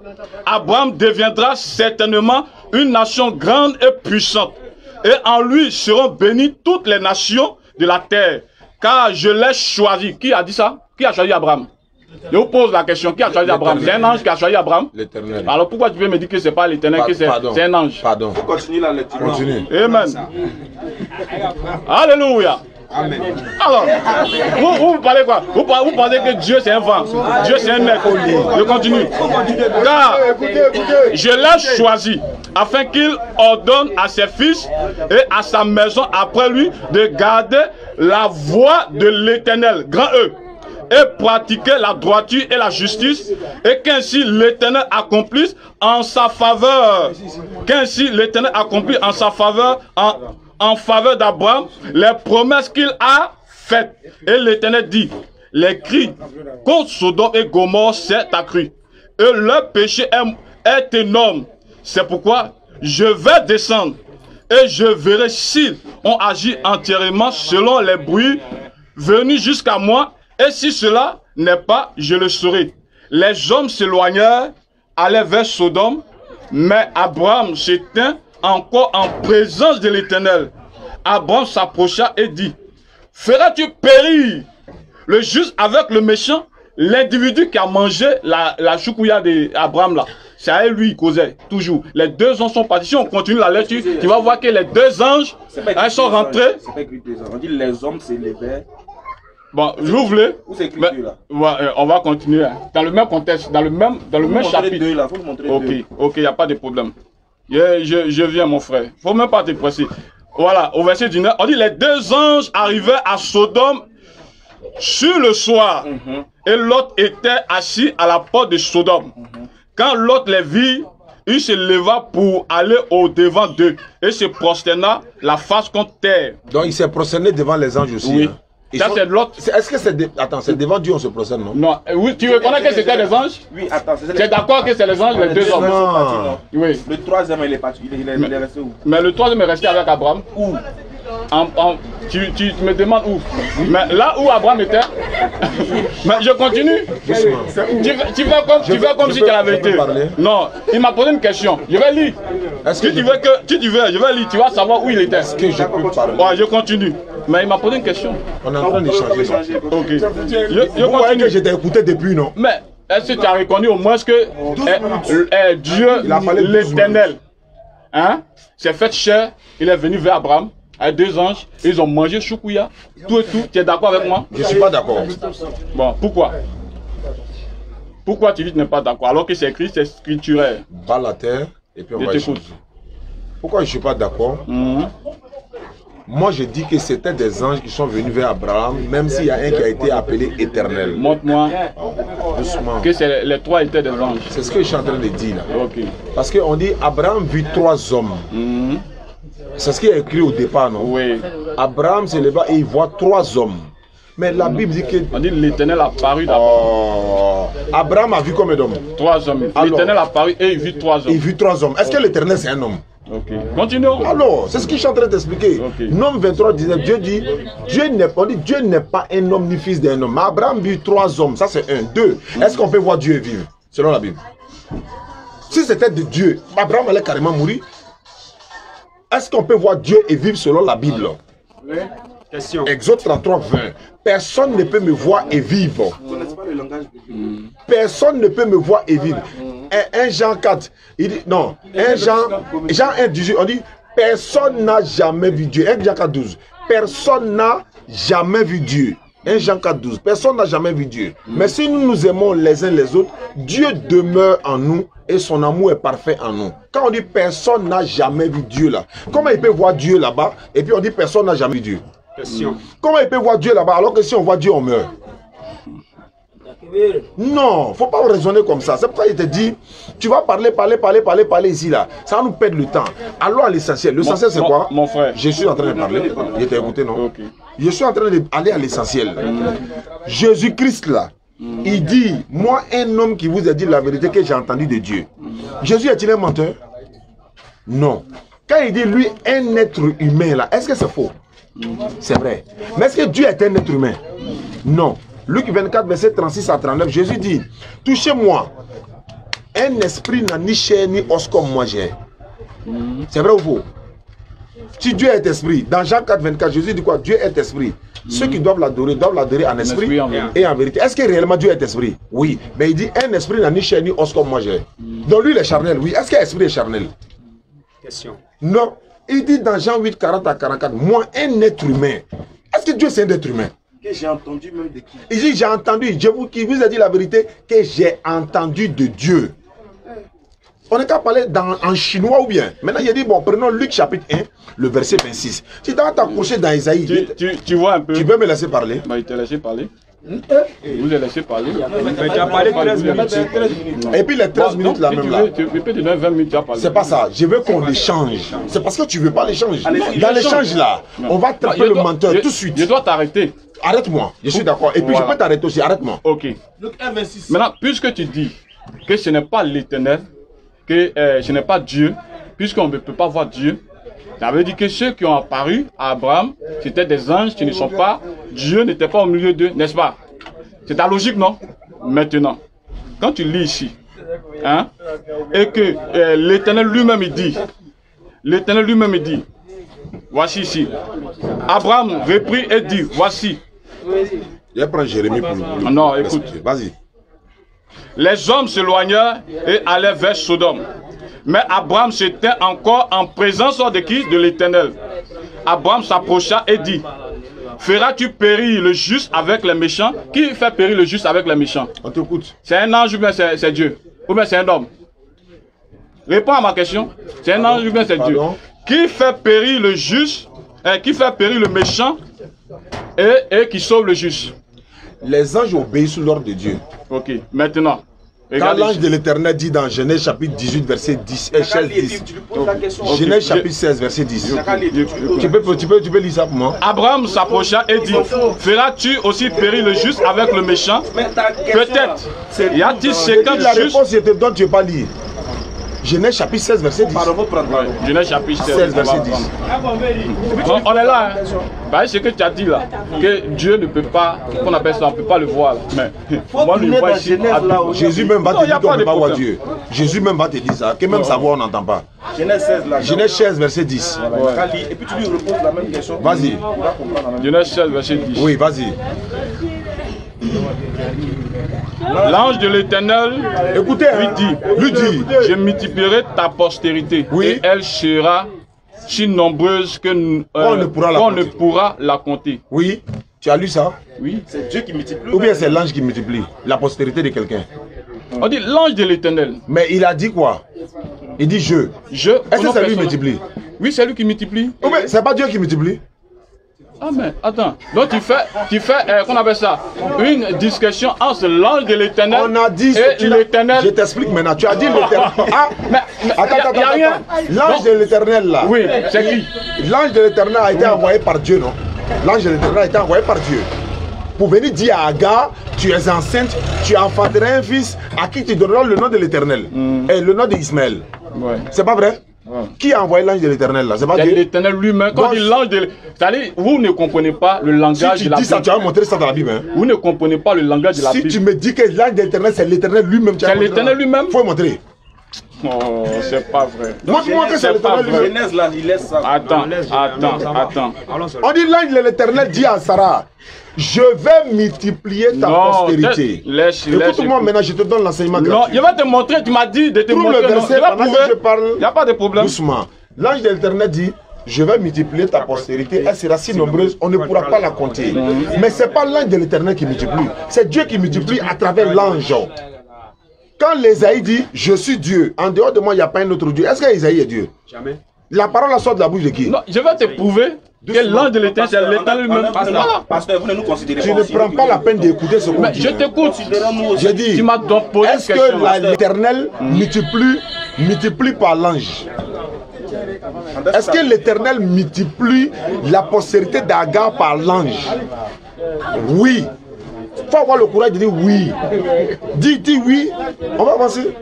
Abraham deviendra certainement une nation grande et puissante. Et en lui seront bénies toutes les nations de la terre. Car je l'ai choisi. Qui a dit ça? Qui a choisi Abraham? Je vous pose la question, qui a choisi Abraham? C'est un ange qui a choisi Abraham? L'Éternel. Alors pourquoi tu veux me dire que ce n'est pas l'Éternel, que c'est un ange? Pardon. Faut continuer la lecture. Continue. Amen. Alléluia. Amen. Alors, vous parlez quoi? Vous pensez que Dieu c'est un vent, Dieu c'est un être. Je continue. Car je l'ai choisi afin qu'il ordonne à ses fils et à sa maison après lui de garder la voie de l'Éternel, grand E, et pratiquer la droiture et la justice, et qu'ainsi l'Éternel accomplisse en sa faveur. Qu'ainsi l'Éternel accomplisse en sa faveur, en faveur d'Abraham, les promesses qu'il a faites. Et l'Éternel dit, les cris contre Sodome et Gomorrhe s'est accru, et leur péché est énorme. C'est pourquoi je vais descendre, et je verrai s'ils ont agi entièrement selon les bruits venus jusqu'à moi, et si cela n'est pas, je le saurai. Les hommes s'éloignèrent, allaient vers Sodome, mais Abraham se tint encore en présence de l'Éternel. Abraham s'approcha et dit, feras-tu périr le juste avec le méchant? L'individu qui a mangé la choukouya d'Abraham là, c'est à lui qui causait, toujours. Les deux anges sont partis. Si on continue la lecture, tu vas voir que les deux anges, ils sont rentrés. C'est pas écrit deux anges, on dit les hommes s'élevaient. Bon, j'ouvre. Où c'est écrit deux là? On va continuer. Dans le même contexte, dans le même chapitre. Deux, là. Faut nous montrer deux. Ok, il n'y a pas de problème. Je viens, mon frère. Faut même pas te presser. Voilà, au verset 19, on dit les deux anges arrivaient à Sodome sur le soir. Et Lot était assis à la porte de Sodome. Quand Lot les vit, il se leva pour aller au devant d'eux et se prosterna la face contre terre. Donc il s'est prosterné devant les anges aussi. Oui. Hein? Ça c'est Lot. Est-ce que c'est attends, c'est devant Dieu on se prosterne, non? Non. Oui, tu reconnais que c'était les anges? Oui, attends. Tu es d'accord que c'est les anges, les deux hommes? Non. Oui. Le troisième, il est parti. Il est resté où? Mais le troisième est resté avec Abraham. Où? Tu me demandes où? Mais là où Abraham était. Mais je continue. Tu fais comme si tu la vérité. Non, il m'a posé une question. Je vais lire. Si tu veux, je vais lire. Tu vas savoir où il était. Est-ce que je peux parler? Ouais, je continue. Mais il m'a posé une question. On est en train d'échanger. Ok. Je continue. Que je t'ai écouté depuis, non? Mais est-ce que tu as reconnu au moins que Dieu, l'Éternel, hein, s'est fait chair, il est venu vers Abraham avec deux anges, ils ont mangé choukouya, tout et tout. Tu es d'accord avec moi? Je ne suis pas d'accord. Bon, pourquoi? Pourquoi tu dis que tu n'es pas d'accord alors que c'est écrit, c'est scripturaire? Bas la terre et puis on va échanger. Pourquoi je ne suis pas d'accord? Moi, je dis que c'était des anges qui sont venus vers Abraham, même s'il y a un qui a été appelé éternel. Montre-moi. Doucement. Que les trois étaient des anges. C'est ce que je suis en train de dire là. Ok. Parce qu'on dit Abraham vit trois hommes. C'est ce qui est écrit au départ, non? Oui. Abraham se leva et il voit trois hommes. Mais la Bible dit que... On dit l'Éternel a paru d'abord. Abraham a vu combien d'hommes? Trois hommes. L'Éternel a paru et il vit trois hommes. Il vit trois hommes. Est-ce que l'Éternel c'est un homme? Ok. Continuons. Alors, c'est ce que je suis en train d'expliquer. Ok. Nom 23, 19, Dieu dit, Dieu n'est pas un homme ni fils d'un homme. Mais Abraham vit 3 hommes, ça c'est 1. 2, est-ce qu'on peut voir Dieu vivre, selon la Bible? Si c'était de Dieu, Abraham allait carrément mourir. Est-ce qu'on peut voir Dieu et vivre selon la Bible? Oui. Question. Exode 33, 20. Personne ne peut me voir et vivre. Vous connaissez pas le langage de Dieu. Personne ne peut me voir et vivre. 1 Jean 4, il dit, non, 1 Jean 1, 18, on dit, personne n'a jamais vu Dieu. 1 Jean 4, 12. Personne n'a jamais vu Dieu. 1 Jean 4, 12. Personne n'a jamais vu Dieu. Mais si nous nous aimons les uns les autres, Dieu demeure en nous et son amour est parfait en nous. Quand on dit personne n'a jamais vu Dieu là, comment il peut voir Dieu là-bas et puis on dit personne n'a jamais vu Dieu? Question. Comment il peut voir Dieu là-bas alors que si on voit Dieu on meurt? Non, faut pas raisonner comme ça. C'est pourquoi il te dit, tu vas parler ici là. Ça va nous perdre le temps. Allons à l'essentiel. L'essentiel c'est quoi? Mon frère. Je suis en train de parler. Je t'ai écouté, non? Ok. Je suis en train d'aller à l'essentiel. Jésus-Christ là, il dit, moi un homme qui vous a dit la vérité que j'ai entendu de Dieu. Jésus est-il un menteur? Non. Quand il dit lui un être humain là, est-ce que c'est faux? C'est vrai. Mais est-ce que Dieu est un être humain? Non. Luc 24, verset 36 à 39, Jésus dit, touchez-moi. Un esprit n'a ni chair ni os comme moi j'ai. C'est vrai ou faux? Si Dieu est esprit, dans Jean 4, 24, Jésus dit quoi? Dieu est esprit. Ceux qui doivent l'adorer en esprit et en vérité. Est-ce que réellement Dieu est esprit? Oui. Mais il dit, un esprit n'a ni chair ni os comme moi j'ai. Donc lui il est charnel, oui. Est-ce qu'un esprit est charnel? Question. Non. Il dit dans Jean 8, 40 à 44, moi, un être humain. Est-ce que Dieu c'est un être humain? Que j'ai entendu même de qui? Il dit, j'ai entendu, je vous ai dit la vérité, que j'ai entendu de Dieu. On n'est qu'à parler en chinois ou bien. Maintenant, il a dit, bon, prenons Luc chapitre 1, le verset 26. Si tu dois t'accrocher dans Isaïe, tu vois un peu. Tu peux me laisser parler? Bah, il t'a laissé parler. Vous avez laissé parler. Mais tu as parlé 13 minutes. Et puis les 13 minutes là même là. Tu peux te donner 20 minutes, tu as parlé. C'est pas ça. Je veux qu'on échange. C'est parce que tu veux pas l'échange. Dans l'échange là, on va trapper le menteur tout de suite. Je dois t'arrêter. Arrête-moi. Je suis d'accord. Et puis je peux t'arrêter aussi. Arrête-moi. Ok. Maintenant, puisque tu dis que ce n'est pas l'Éternel, que ce n'est pas Dieu, puisqu'on ne peut pas voir Dieu, ça veut dire que ceux qui ont apparu à Abraham, c'était des anges qui ne sont pas, Dieu n'était pas au milieu d'eux, n'est-ce pas? C'est ta logique, non? Maintenant, quand tu lis ici, hein, et que l'Éternel lui-même il dit, voici ici, Abraham reprit et dit, voici. Je vais prendre Jérémie pour le non, écoute. Vas-y. Les hommes s'éloignèrent et allèrent vers Sodome. Mais Abraham se tint encore en présence de qui? De l'Éternel. Abraham s'approcha et dit, feras-tu périr le juste avec les méchants? Qui fait périr le juste avec les méchants? On t'écoute. C'est un ange ou bien c'est Dieu? Ou bien c'est un homme? Réponds à ma question. C'est un ange ou bien c'est Dieu? Qui fait périr le juste? Qui fait périr le méchant et qui sauve le juste? Les anges obéissent sous l'ordre de Dieu. Ok, maintenant. Quand l'ange de l'Éternel dit dans Genèse chapitre 18 verset 10 et 16 10. Genèse chapitre 16 verset 10. Tu peux lire ça pour moi? Abraham s'approcha et dit, feras-tu aussi périr le juste avec le méchant? Peut-être. Y a-t-il 50 la réponse je te donne, tu ne veux pas lire. Genèse chapitre 16 verset 10. Genèse chapitre 16 verset 10. On est là. Hein. Bah, ce que tu as dit là, que Dieu ne peut pas, qu'on appelle ça, on ne peut pas le voir. Mais moi, je le vois ici. Jésus même va te dire qu'on ne peut pas voir Dieu. Jésus même va te dire ça, que même sa voix on n'entend pas. Genèse 16 verset 10. Et puis tu lui reposes la même question. Vas-y. Genèse 16 verset 10. Oui, vas-y. L'ange de l'Éternel lui dit, je multiplierai ta postérité, et elle sera si nombreuse que on ne pourra la compter. Oui, tu as lu ça? Oui. C'est Dieu qui multiplie. Ou bien c'est l'ange qui multiplie la postérité de quelqu'un? On dit l'ange de l'Éternel. Mais il a dit quoi? Il dit je. Est-ce que c'est lui qui multiplie? Oui, c'est lui qui multiplie. Ou bien c'est pas Dieu qui multiplie? Ah mais attends, donc tu fais qu'on appelle ça, une discussion entre l'ange de l'Éternel et l'Éternel. Je t'explique maintenant, tu as dit l'Éternel. Ah, mais attends. L'ange de l'Éternel là. Oui, c'est qui? L'ange de l'Éternel a été envoyé par Dieu, non? L'ange de l'Éternel a été envoyé par Dieu. Pour venir dire à Agar, tu es enceinte, tu enfanteras un fils à qui tu donneras le nom de l'Éternel et le nom d'Ismaël. Ouais. C'est pas vrai? Qui a envoyé l'ange de l'Éternel là? C'est pas Dieu. L'Éternel lui-même. Quand il dit l'ange de l'Éternel, c'est-à-dire, vous ne comprenez pas le langage de la Bible. Si tu dis ça, tu vas montrer ça dans la Bible. Hein. Vous ne comprenez pas le langage de la Bible. Si tu me dis que l'ange de l'Éternel, c'est l'Éternel lui-même. C'est l'Éternel lui-même. Faut montrer. Oh, c'est pas vrai. Montre-moi que c'est l'Éternel lui-même. Genèse là, il laisse ça. Attends. On dit l'ange de l'Éternel dit à Sarah, je vais multiplier ta postérité. Écoute-moi maintenant, je te donne l'enseignement gratuit. Non, je vais te montrer, tu m'as dit de te montrer. Le verset, pendant que je parle, il n'y a pas de problème. Doucement. L'ange de l'Éternel dit, je vais multiplier ta postérité, elle sera si nombreuse, on ne pourra pas la compter. Mais ce n'est pas l'ange de l'Éternel qui multiplie, c'est Dieu qui multiplie à travers l'ange. Quand l'Ésaïe dit, je suis Dieu, en dehors de moi, il n'y a pas un autre Dieu. Est-ce qu'Ésaïe est Dieu? Jamais. La parole sort de la bouche de qui? Non, je vais te prouver que l'ange de l'Éternel, c'est l'Éternel lui-même. Pasteur, vous ne nous considérez pas. Tu ne prends pas la peine d'écouter ce qu'on dit. Je t'écoute. J'ai dit, tu m'as donc posé une question. Est-ce que l'Éternel multiplie par l'ange? Est-ce que l'Éternel multiplie la postérité d'Agar par l'ange? Oui. Il faut avoir le courage de dire oui. Dis oui. On va avancer.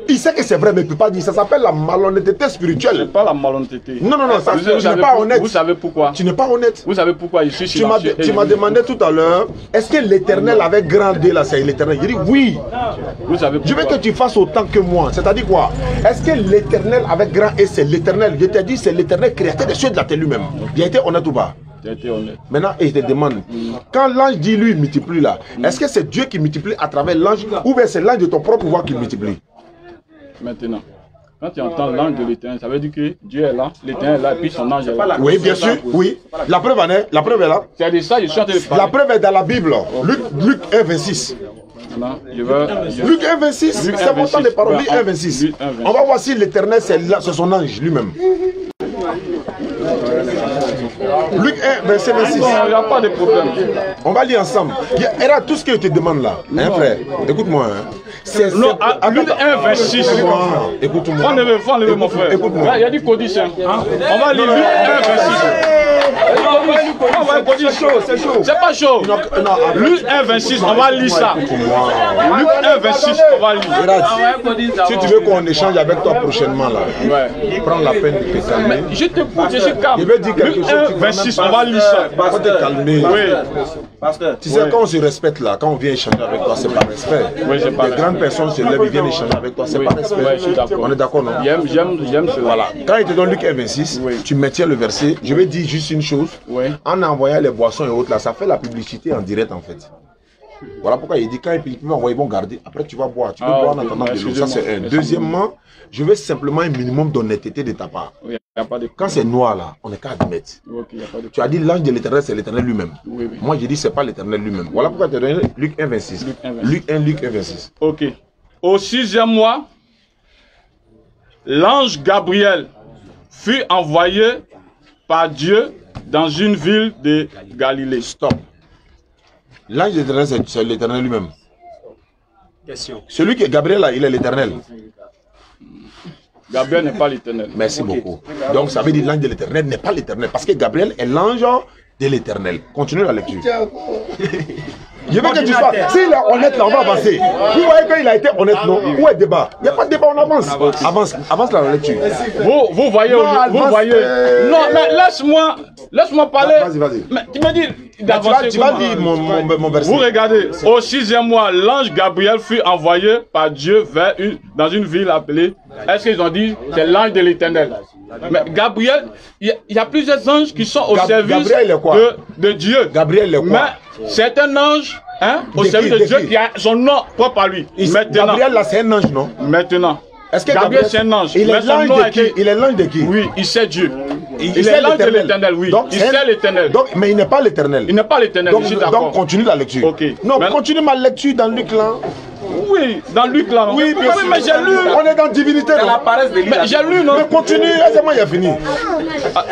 Il sait que c'est vrai, mais il ne peut pas dire. Ça s'appelle la malhonnêteté spirituelle. C'est pas la malhonnêteté. Non, tu n'es pas honnête. Vous savez pourquoi? Tu n'es pas honnête. Vous savez pourquoi je suis silencieux? Tu m'as demandé tout à l'heure, est-ce que l'Éternel avait grand D là, c'est l'Éternel? J'ai dit oui. Vous savez pourquoi? Je veux que tu fasses autant que moi. C'est-à-dire quoi? Est-ce que l'Éternel avec grand E, c'est l'Éternel? Je t'ai dit, c'est l'Éternel créateur des cieux de la terre lui-même. Il a été honnête ou pas? Maintenant, il te demande, quand l'ange dit lui multiplie là, est-ce que c'est Dieu qui multiplie à travers l'ange ou bien c'est l'ange de ton propre pouvoir qui multiplie? Maintenant, quand tu entends l'ange de l'Éternel, ça veut dire que Dieu est là, l'Éternel est là, et puis son ange est là. Oui, bien sûr, oui. La preuve est là. C'est de ça, je suis en train de parler. La preuve est dans la Bible, Luc 1, 26. Luc 1, 26, c'est pourtant des paroles. Luc 1, 26. On va voir si l'Éternel, c'est son ange lui-même. Luc 1, verset 26. Il n'y a pas de problème. On va lire ensemble. Era tout ce que je te demande là, hein, frère. Écoute-moi. Non, Luc 1, 26. Écoute-moi. Faut enlever mon frère. Écoute-moi. Il y a du codice. On va lire Luc 1, 26. C'est chaud. C'est pas chaud. Luc 1, 26, on va lire ça. Luc 1, 26, on va lire. Si tu veux qu'on échange avec toi prochainement là, prends la peine de te calmer. Je t'écoute, je suis calme. Je vais dire quelque Luc chose. 1, 26, on va lire ça. Faut te calmer. Oui. Tu sais, quand on se respecte là, quand on vient échanger avec toi, c'est pas respect. Oui, c'est pas Les grandes personnes se lèvent, ils viennent échanger avec toi, c'est pas respect. Oui, je suis d'accord. On est d'accord, non? J'aime cela. Voilà. Quand il te donne Luc 1, 26, tu maintiens le verset. Je vais dire juste une chose. En envoyant les boissons et autres là, ça fait la publicité en direct en fait. Voilà pourquoi il dit quand ils vont envoyer, ils vont garder. Après tu vas boire. Tu peux boire en attendant de l'eau. Ça c'est un. Deuxièmement, je veux simplement un minimum d'honnêteté de ta part. Quand c'est noir là, on n'est qu'à admettre. Tu as dit l'ange de l'Éternel, c'est l'Éternel lui-même. Moi j'ai dit c'est pas l'Éternel lui-même. Voilà pourquoi tu as donné Luc 1, 26. Luc 1, 26. Ok. Au 6e mois, l'ange Gabriel fut envoyé par Dieu dans une ville de Galilée. Stop. L'ange de l'Éternel, c'est l'Éternel lui-même. Question. Celui qui est Gabriel là, il est l'Éternel. Gabriel n'est pas l'Éternel. Merci beaucoup. Donc ça veut dire l'ange de l'Éternel n'est pas l'Éternel. Parce que Gabriel est l'ange de l'Éternel. Continue la lecture. Je veux que tu sois. S'il est honnête là, on va avancer. Vous voyez qu'il a été honnête, non? Où est le débat? Il n'y a pas de débat, on avance. Avance la lecture. Vous voyez. Non, mais laisse-moi parler. Vas-y. Mais tu me dis d'avancer. Tu vas dire mon verset. Vous regardez, au 6e mois, l'ange Gabriel fut envoyé par Dieu dans une ville appelée. Est-ce qu'ils ont dit c'est l'ange de l'Éternel? Mais Gabriel, il y a plusieurs anges qui sont au service de Dieu. Gabriel est quoi? Mais c'est un ange au service de Dieu qui a son nom propre à lui. Gabriel là c'est un ange, non? Maintenant. Est-ce que Gabriel c'est un ange? Il est l'ange de qui? Il est l'ange de qui? Oui, il sait Dieu. Il est l'ange de l'Éternel, oui. Il sait l'Éternel. Mais il n'est pas l'Éternel. Il n'est pas l'Éternel. Donc continue la lecture. Ok. Non, continue ma lecture dans Luc là. Oui, dans Luc là. Oui, bien sûr. Mais j'ai lu. On est dans divinité. Dans la paresse de mais j'ai lu, non? Mais continue, laisse-moi, il a fini.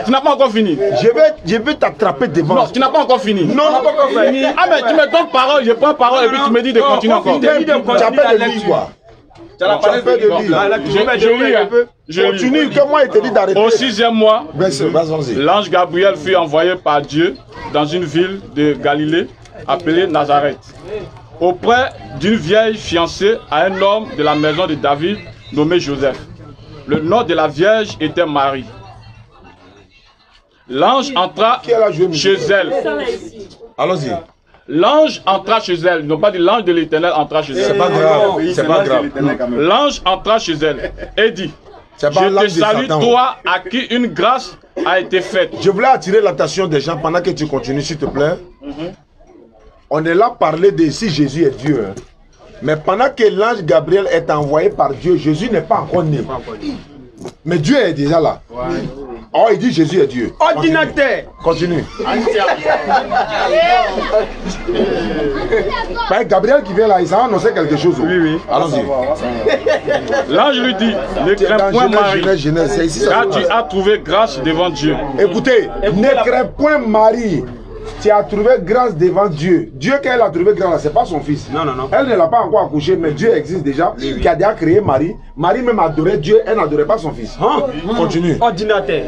Tu n'as pas encore fini. Je vais t'attraper devant. Non, tu n'as pas encore fini. Non, tu n'as pas encore fini. Ah, mais tu me donnes parole, je prends parole et puis tu me dis de continuer encore. Tu appelles de lire quoi? Tu appelles de lire. Je continue, que moi il te dit d'arrêter. Au 6e mois, vas-y. L'ange Gabriel fut envoyé par Dieu dans une ville de Galilée appelée Nazareth, auprès d'une vieille fiancée à un homme de la maison de David nommé Joseph. Le nom de la Vierge était Marie. L'ange entra chez elle. Allons-y. L'ange entra chez elle. Ils n'ont pas dit l'ange de l'Éternel entra chez elle. C'est pas grave. C'est pas grave. L'ange entra chez elle et dit, je te salue toi à qui une grâce a été faite. Je voulais attirer l'attention des gens pendant que tu continues, s'il te plaît. On est là pour parler de si Jésus est Dieu. Hein. Mais pendant que l'ange Gabriel est envoyé par Dieu, Jésus n'est pas encore né. Mais Dieu est déjà là. Oh, il dit Jésus est Dieu. Ordinateur. Continue. Gabriel qui vient là, il s'en a annoncé quelque chose. Oui, oui. Allons-y. L'ange lui dit, ne crains point Marie, car tu as trouvé grâce devant Dieu. Écoutez, ne crains point Marie. Tu as trouvé grâce devant Dieu. Dieu, qu'elle a trouvé grâce, ce n'est pas son fils. Non, non, non. Elle ne l'a pas encore accouché, mais Dieu existe déjà, qui a déjà créé Marie. Marie même adorait Dieu, elle n'adorait pas son fils. Hein? Continue. Ordinateur.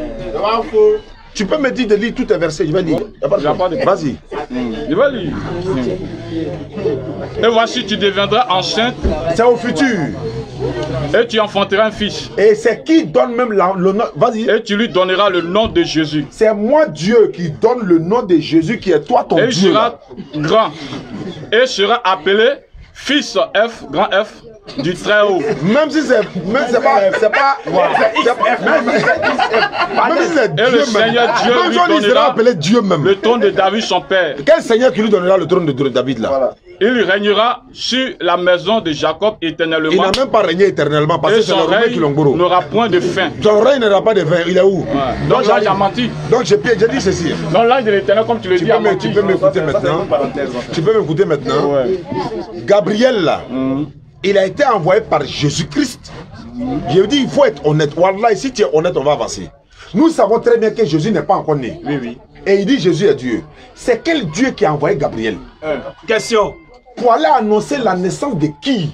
Tu peux me dire de lire tous tes versets, je vais lire. Vas-y. Je vais lire. Et voici, tu deviendras enceinte. C'est au futur. Et tu enfanteras un fils. Et c'est qui donne même le nom. Vas-y. Et tu lui donneras le nom de Jésus. C'est moi Dieu qui donne le nom de Jésus qui est toi ton Dieu. Et il sera grand. Et sera appelé fils F, grand F, du très haut. Même si c'est pas même si c'est Dieu le Seigneur même. Dieu lui donnera appelé Dieu même. Le trône de David son père. Quel Seigneur qui lui donnera le trône de David là? Voilà. Il régnera sur la maison de Jacob éternellement. Il n'a même pas régné éternellement parce que c'est le roi qui l'ongoro. N'aura point de fin. Son règne n'aura pas de fin. Il est où? Ouais. Donc là, il a menti. Donc j'ai dit ceci. Dans l'âge de l'Éternel, comme tu le dis, tu peux m'écouter maintenant. Tu peux m'écouter maintenant. Ouais. Gabriel là, il a été envoyé par Jésus-Christ. Je dis, il faut être honnête. Wallah, si tu es honnête, on va avancer. Nous savons très bien que Jésus n'est pas encore né. Oui, oui. Et il dit Jésus est Dieu. C'est quel Dieu qui a envoyé Gabriel? Question. Pour aller annoncer la naissance de qui?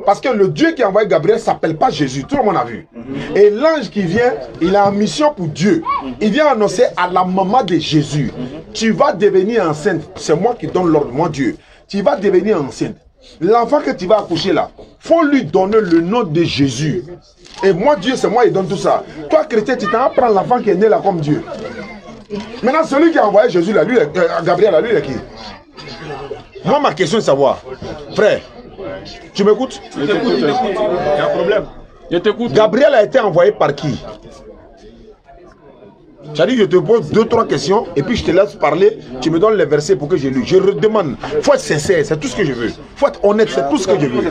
Parce que le Dieu qui a envoyé Gabriel ne s'appelle pas Jésus. Tout le monde a vu. Et l'ange qui vient, il a une mission pour Dieu. Il vient annoncer à la maman de Jésus. Tu vas devenir enceinte. C'est moi qui donne l'ordre, moi Dieu. Tu vas devenir enceinte. L'enfant que tu vas accoucher là, faut lui donner le nom de Jésus. Et moi Dieu, c'est moi qui donne tout ça. Toi chrétien, tu t'en vas prendre l'enfant qui est né là comme Dieu. Maintenant, celui qui a envoyé Jésus là, lui, Gabriel là, lui il est qui? Moi ma question est de savoir, frère, tu m'écoutes? Je t'écoute. Il y a un problème. Je t'écoute. Gabriel a été envoyé par qui? C'est-à-dire, je te pose 2-3 questions et puis je te laisse parler. Tu me donnes les versets pour que je lise. Je redemande. Il faut être sincère, c'est tout ce que je veux. Il faut être honnête, c'est tout ce que je veux.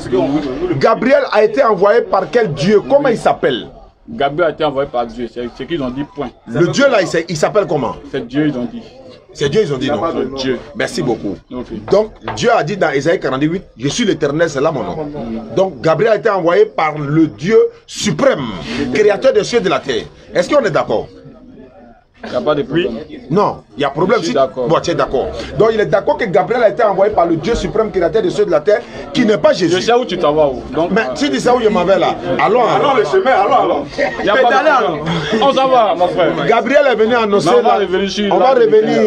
Gabriel a été envoyé par quel Dieu? Comment il s'appelle? Gabriel a été envoyé par Dieu. C'est ce qu'ils ont dit, point. Le Dieu là, il s'appelle comment? C'est Dieu, ils ont dit. C'est Dieu, ils ont dit non. Dieu. Merci beaucoup. Okay. Donc, Dieu a dit dans Ésaïe 48, je suis l'Éternel, c'est là mon nom. Donc, Gabriel a été envoyé par le Dieu suprême, créateur des cieux et de la terre. Est-ce qu'on est d'accord? Il n'y a pas de problème. Non, il y a problème. Je suis d'accord. Bon, tu es d'accord. Donc, il est d'accord que Gabriel a été envoyé par le Dieu suprême, créateur des cieux et de la terre, qui n'est pas Jésus. Je sais où tu t'en vas. Donc, mais tu dis ça où je m'en vais là. Allons le chemin, allons. Il n'y a pas de problème. On s'en va, mon frère. Gabriel est venu annoncer. On va revenir. On va revenir.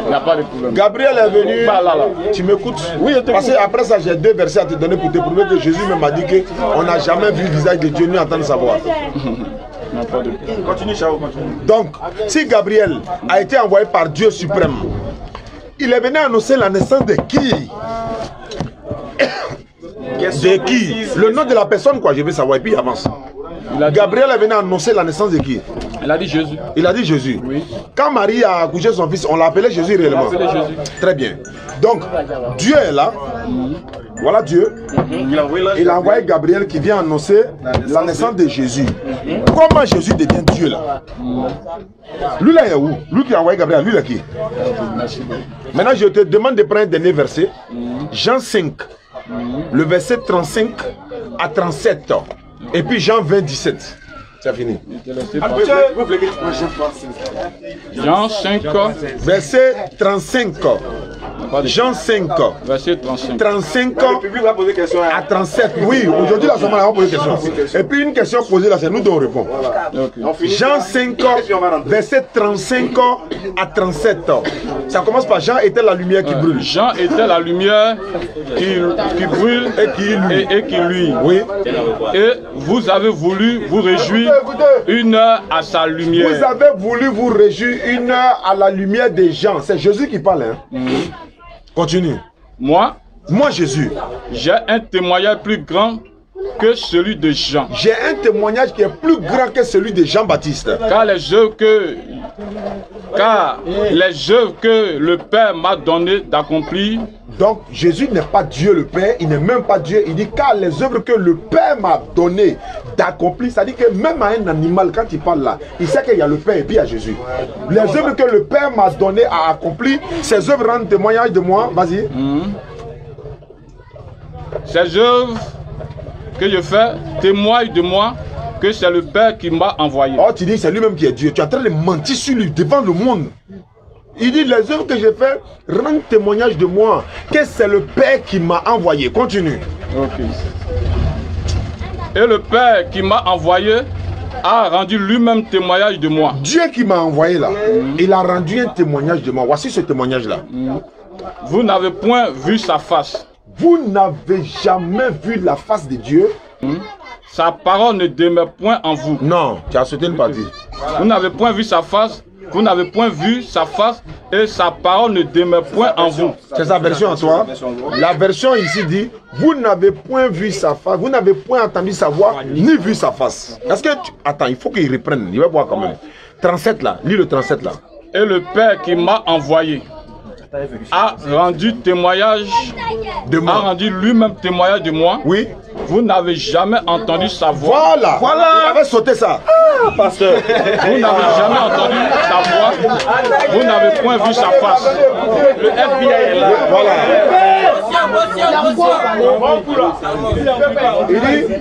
Il n'y a pas de problème. Gabriel est venu. Là. Tu m'écoutes? Oui, je t'écoute. Parce qu'après ça, j'ai 2 versets à te donner pour te prouver que Jésus m'a dit qu'on n'a jamais vu le visage de Dieu ni entendu sa voix. Continue, Chao, continue. Donc, si Gabriel a été envoyé par Dieu suprême, il est venu annoncer la naissance de qui? De qui? Le nom de la personne, quoi, je veux savoir, et puis il avance. Gabriel est venu annoncer la naissance de qui? Il a dit Jésus. Il a dit Jésus. Oui. Quand Marie a accouché son fils, on l'a appelé Jésus réellement. On l'a appelé Jésus. Très bien. Donc, Dieu est là. Voilà Dieu. Il a envoyé Gabriel qui vient annoncer la naissance de Jésus. Comment Jésus devient Dieu là? Lui là, il est où? Lui qui a envoyé Gabriel, lui là qui? Maintenant, je te demande de prendre un dernier verset. Jean 5, le verset 35 à 37. Et puis Jean 20, 17. C'est fini. Jean 5, verset 35. Jean 5, verset 35. 35 à 37. Oui, aujourd'hui, là, on va poser des questions. Et puis une question posée là, c'est nous dont on répond. Okay. Jean 5, verset 35 à 37. Ça commence par Jean était la lumière qui brûle. Jean était la lumière qui brûle et qui luit. Oui. Et vous avez voulu vous réjouir une heure à sa lumière. Vous avez voulu vous réjouir une heure à la lumière des gens. C'est Jésus qui parle. Hein? Continue. Moi, Jésus, j'ai un témoignage plus grand que celui de Jean. J'ai un témoignage qui est plus grand que celui de Jean-Baptiste. Car les œuvres que le Père m'a donné d'accomplir. Donc Jésus n'est pas Dieu le Père, il n'est même pas Dieu. Il dit car les œuvres que le Père m'a donné d'accomplir, c'est-à-dire que même à un animal, quand il parle là, il sait qu'il y a le Père et puis il y a Jésus. Les œuvres que le Père m'a donné à accomplir, ces œuvres rendent témoignage de moi. Vas-y. Ces œuvres que je fais témoignent de moi que c'est le Père qui m'a envoyé. Oh, tu dis c'est lui-même qui est Dieu. Tu es en train de mentir sur lui devant le monde. Il dit les œuvres que je fais rendent témoignage de moi que c'est le Père qui m'a envoyé. Continue. Ok. Et le Père qui m'a envoyé a rendu lui-même témoignage de moi. Dieu qui m'a envoyé là, il a rendu un témoignage de moi. Voici ce témoignage là. Vous n'avez point vu sa face. Vous n'avez jamais vu la face de Dieu. Sa parole ne demeure point en vous. Non, tu as sauté une partie. Vous n'avez point vu sa face. Vous n'avez point vu sa face et sa parole ne demeure point en vous. C'est sa version en toi. La version ici dit, vous n'avez point vu sa face, vous n'avez point entendu sa voix, ni vu sa face. Est-ce que tu... Attends, il faut qu'il reprenne, il va voir quand même. 37 là, lis le 37 là. Et le Père qui m'a envoyé a rendu témoignage de moi. A rendu lui-même témoignage de moi. Oui. Vous n'avez jamais entendu sa voix. Voilà. Il avait sauté ça. Pasteur. Vous n'avez jamais entendu sa voix. Vous n'avez point vu sa face. Le FBI est là. Voilà. Il dit,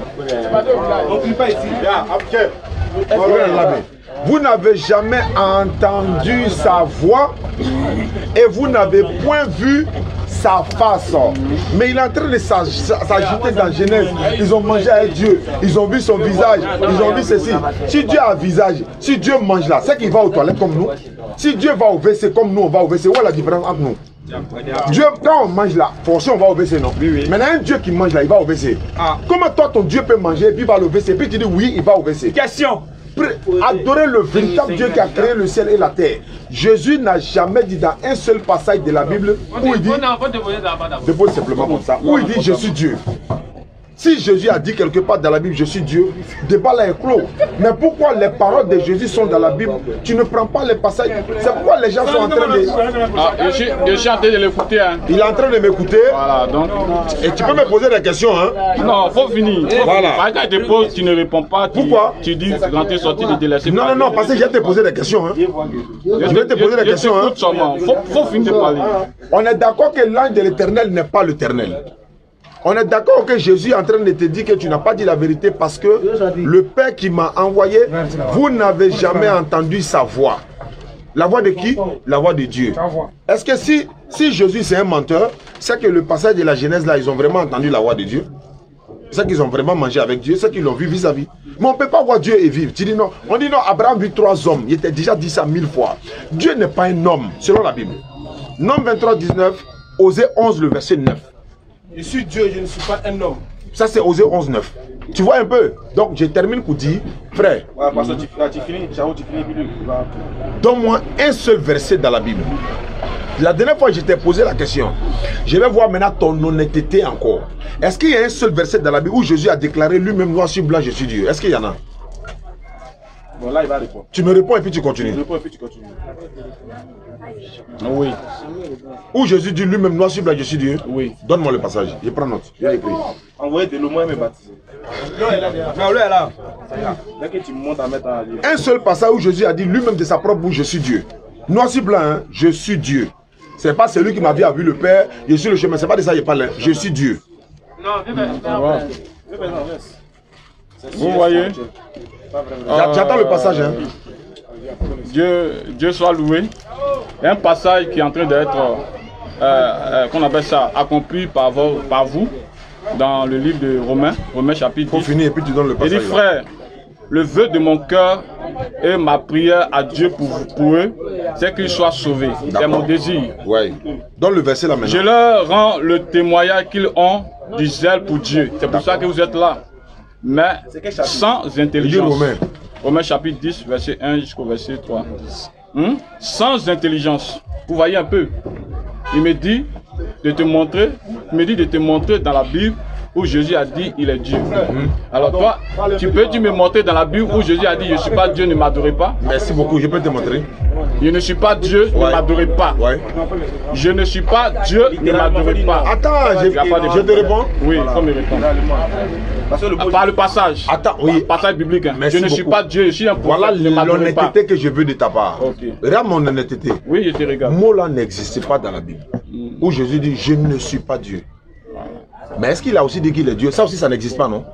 on ne prie pas ici. Vous n'avez jamais entendu sa voix et vous n'avez point vu sa face. Mais il est en train de s'agiter dans Genèse. Ils ont mangé avec Dieu. Ils ont vu son visage. Ils ont vu ceci. Si Dieu a un visage, si Dieu mange là, c'est qu'il va aux toilettes comme nous. Si Dieu va au WC comme nous, on va au WC. Où est la différence entre nous? Dieu, quand on mange là, forcément on va au WC, non? Oui, oui. Maintenant, un Dieu qui mange là, il va au WC. Comment toi, ton Dieu peut manger et puis il va au WC? Puis tu dis oui, il va au WC. Question. Adorer le véritable Dieu qui a créé le ciel et la terre. Jésus n'a jamais dit dans un seul passage de la Bible où il dit, dépose simplement comme ça, où il dit je suis Dieu. Si Jésus a dit quelque part dans la Bible, je suis Dieu, le débat là est clos. Mais pourquoi les paroles de Jésus sont dans la Bible? Tu ne prends pas les passages. C'est pourquoi les gens sont en train de... je suis en train de l'écouter. Hein. Il est en train de m'écouter. Voilà, donc... Et tu peux me poser des questions. Hein? Non, faut finir. Voilà. Quand je te pose, tu ne réponds pas. Pourquoi? Tu dis rentrer, sortir, de délaisser. Non, non, parce que je vais te poser des questions. Hein? Je vais te poser des questions. Hein? Faut finir de parler. On est d'accord que l'ange de l'Éternel n'est pas l'Éternel. On est d'accord que Jésus est en train de te dire que tu n'as pas dit la vérité parce que le Père qui m'a envoyé, vous n'avez jamais entendu sa voix. La voix de qui? La voix de Dieu. Est-ce que si Jésus c'est un menteur, c'est que le passage de la Genèse là, ils ont vraiment entendu la voix de Dieu? C'est qu'ils ont vraiment mangé avec Dieu, c'est qu'ils l'ont vu vis-à-vis. Mais on ne peut pas voir Dieu et vivre. Tu dis non. On dit non, Abraham vit 3 hommes. Il était déjà dit ça 1000 fois. Dieu n'est pas un homme, selon la Bible. Nom 23, 19, Osée 11, le verset 9. Je suis Dieu, je ne suis pas un homme. Ça c'est Osée 11, 9. Tu vois un peu? Donc je termine pour dire, frère, Ouais, parce que tu finis, donne-moi un seul verset dans la Bible. La dernière fois, je t'ai posé la question. Je vais voir maintenant ton honnêteté encore. Est-ce qu'il y a un seul verset dans la Bible où Jésus a déclaré lui-même noir sur blanc, je suis Dieu? Est-ce qu'il y en a? Bon, là, il va répondre. Tu me réponds et puis tu continues. Je réponds et puis tu continues. Oui. Où Jésus dit lui-même noir sur blanc, je suis Dieu? Oui. Donne-moi le passage. Je prends note. Je vais écrire. Envoyez de l'eau, moi, et me baptiser. L'eau est là. Non, l'eau est là. Dès que tu montes à mettre en livre. Un seul passage où Jésus a dit lui-même de sa propre bouche, je suis Dieu. Noir sur blanc, hein? Je suis Dieu. C'est pas celui qui m'a vu le Père, je suis le chemin. C'est pas de ça que je parle. Je suis Dieu. Non, vous voyez? J'attends le passage. Hein? Dieu soit loué. Il y a un passage qui est en train d'être, qu'on appelle ça, accompli par vous, dans le livre de Romains chapitre 10. Faut finir et puis tu donnes le passage. Il dit, frère, le vœu de mon cœur et ma prière à Dieu pour eux, c'est qu'ils soient sauvés. C'est mon désir. Ouais. Dans le verset là maintenant. Je leur rends le témoignage qu'ils ont du zèle pour Dieu. C'est pour ça que vous êtes là. Mais sans intelligence. Romains chapitre 10, verset 1 jusqu'au verset 3. Sans intelligence. Vous voyez un peu. Il me dit de te montrer, dans la Bible où Jésus a dit il est Dieu. Alors toi, tu peux-tu me montrer dans la Bible où Jésus a dit je ne suis pas Dieu, ne m'adorez pas? Merci beaucoup, je peux te montrer. Je ne suis pas Dieu, ne m'adorez pas. Ouais. Je ne suis pas Dieu, ne m'adorez pas. Attends, je te réponds. Oui, il faut me répondre. Par le passage. Attends, oui. Passage biblique. Hein. Je ne suis pas Dieu, je suis un prophète. Voilà ne m'adorez pas. l'honnêteté que je veux de ta part. Okay. Regarde mon honnêteté. Oui, je te regarde. Ce mot-là n'existe pas dans la Bible. Où Jésus dit je ne suis pas Dieu. Mais est-ce qu'il a aussi dit qu'il est Dieu? Ça aussi, ça n'existe pas, non?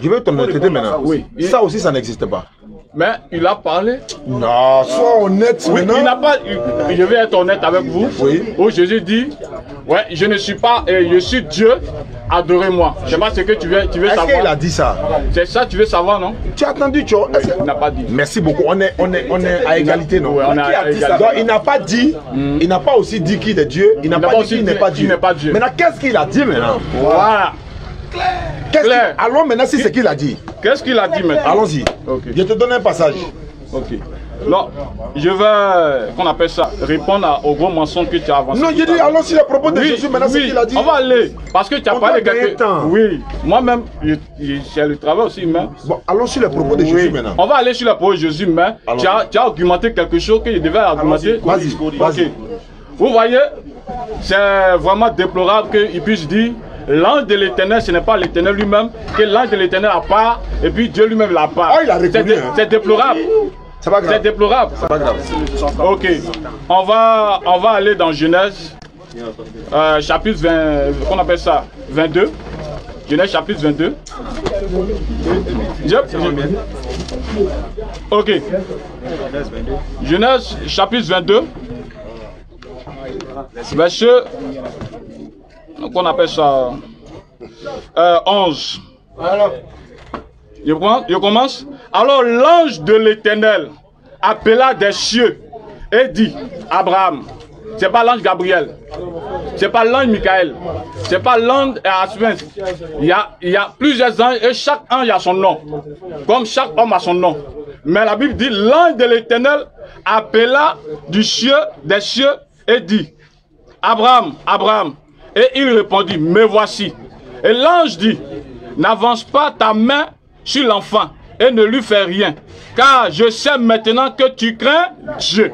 Je veux ton honnêteté maintenant. Oui. Ça aussi, ça n'existe pas. Mais il a parlé. Non, sois honnête oui, maintenant. Il n'a pas. Je vais être honnête avec vous. Oui. Où Jésus dit, ouais, je ne suis pas, je suis Dieu, adorez-moi. Je sais pas ce que tu veux savoir. Est-ce qu'il a dit ça? C'est ça, tu veux savoir, non? Tu as entendu, tu vois? Il n'a pas dit. Merci beaucoup. On est à égalité, non? Oui, on est à égalité. Donc, il n'a pas dit, il n'a pas aussi dit qu'il est Dieu. Il n'a pas dit qu'il n'est pas Dieu. Maintenant, qu'est-ce qu'il a dit maintenant? Voilà. Allons maintenant si c'est ce qu'il a dit. Qu'est-ce qu'il a dit maintenant? Allons-y. Okay. Je te donne un passage. Ok. Non, je vais, qu'on appelle ça, répondre au gros mensonge que tu as avancé. Non, je dis, allons sur les propos de Jésus, maintenant ce qu'il a dit. On va aller, parce que tu as parlé de quelque temps. Oui, moi-même, j'ai le travail aussi, mais... Bon, allons sur les propos de Jésus maintenant. On va aller sur les propos de Jésus, mais tu as argumenté quelque chose que je devais argumenter. Vas-y. Vous voyez, c'est vraiment déplorable qu'il puisse dire l'ange de l'Éternel, ce n'est pas l'Éternel lui-même, que l'ange de l'Éternel a part, et puis Dieu lui-même l'a part. Oh, il a reconnu. C'est déplorable. C'est pas grave. C'est déplorable. C'est pas grave. Ok. On va aller dans Genèse, chapitre 20, qu'on appelle ça, 22. Genèse chapitre 22. Ok. Genèse chapitre 22. Verset, qu'on appelle ça, 11. Je commence. Alors l'ange de l'Éternel appela des cieux et dit, Abraham, c'est pas l'ange Gabriel, c'est pas l'ange Michael, c'est pas l'ange Aspen. Il y a plusieurs anges et chaque ange a son nom, comme chaque homme a son nom. Mais la Bible dit, l'ange de l'Éternel appela des cieux et dit, Abraham, Abraham. Et il répondit, me voici. Et l'ange dit, n'avance pas ta main sur l'enfant et ne lui fais rien, car je sais maintenant que tu crains Dieu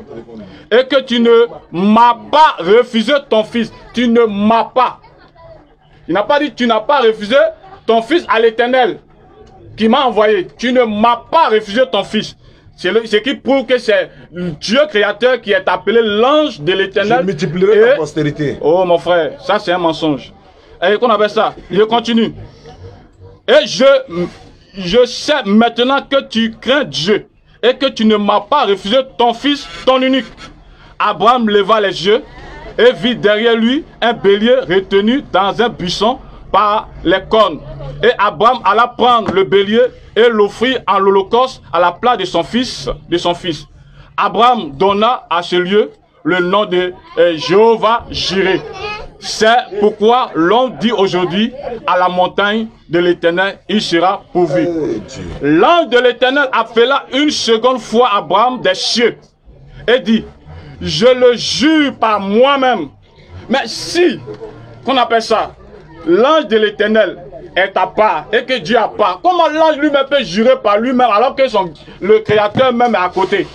et que tu ne m'as pas refusé ton fils. Tu ne m'as pas. Il n'a pas dit tu n'as pas refusé ton fils à l'Éternel qui m'a envoyé. Tu ne m'as pas refusé ton fils. Ce qui prouve que c'est Dieu créateur qui est appelé l'ange de l'Éternel. Je multiplierai ta postérité. Oh mon frère, ça c'est un mensonge. Et qu'on appelle ça? Je continue. Et je sais maintenant que tu crains Dieu et que tu ne m'as pas refusé ton fils, ton unique. Abraham leva les yeux et vit derrière lui un bélier retenu dans un buisson par les cornes. Et Abraham alla prendre le bélier et l'offrit en holocauste à la place de son fils. Abraham donna à ce lieu le nom de Jéhovah Jireh. C'est pourquoi l'on dit aujourd'hui à la montagne de l'Éternel, il sera pourvu. L'ange de l'Éternel appela une seconde fois Abraham des cieux et dit, je le jure par moi-même. Mais si, qu'on appelle ça, l'ange de l'Éternel est à part et que Dieu a part, comment l'ange lui-même peut jurer par lui-même alors que le Créateur même est à côté?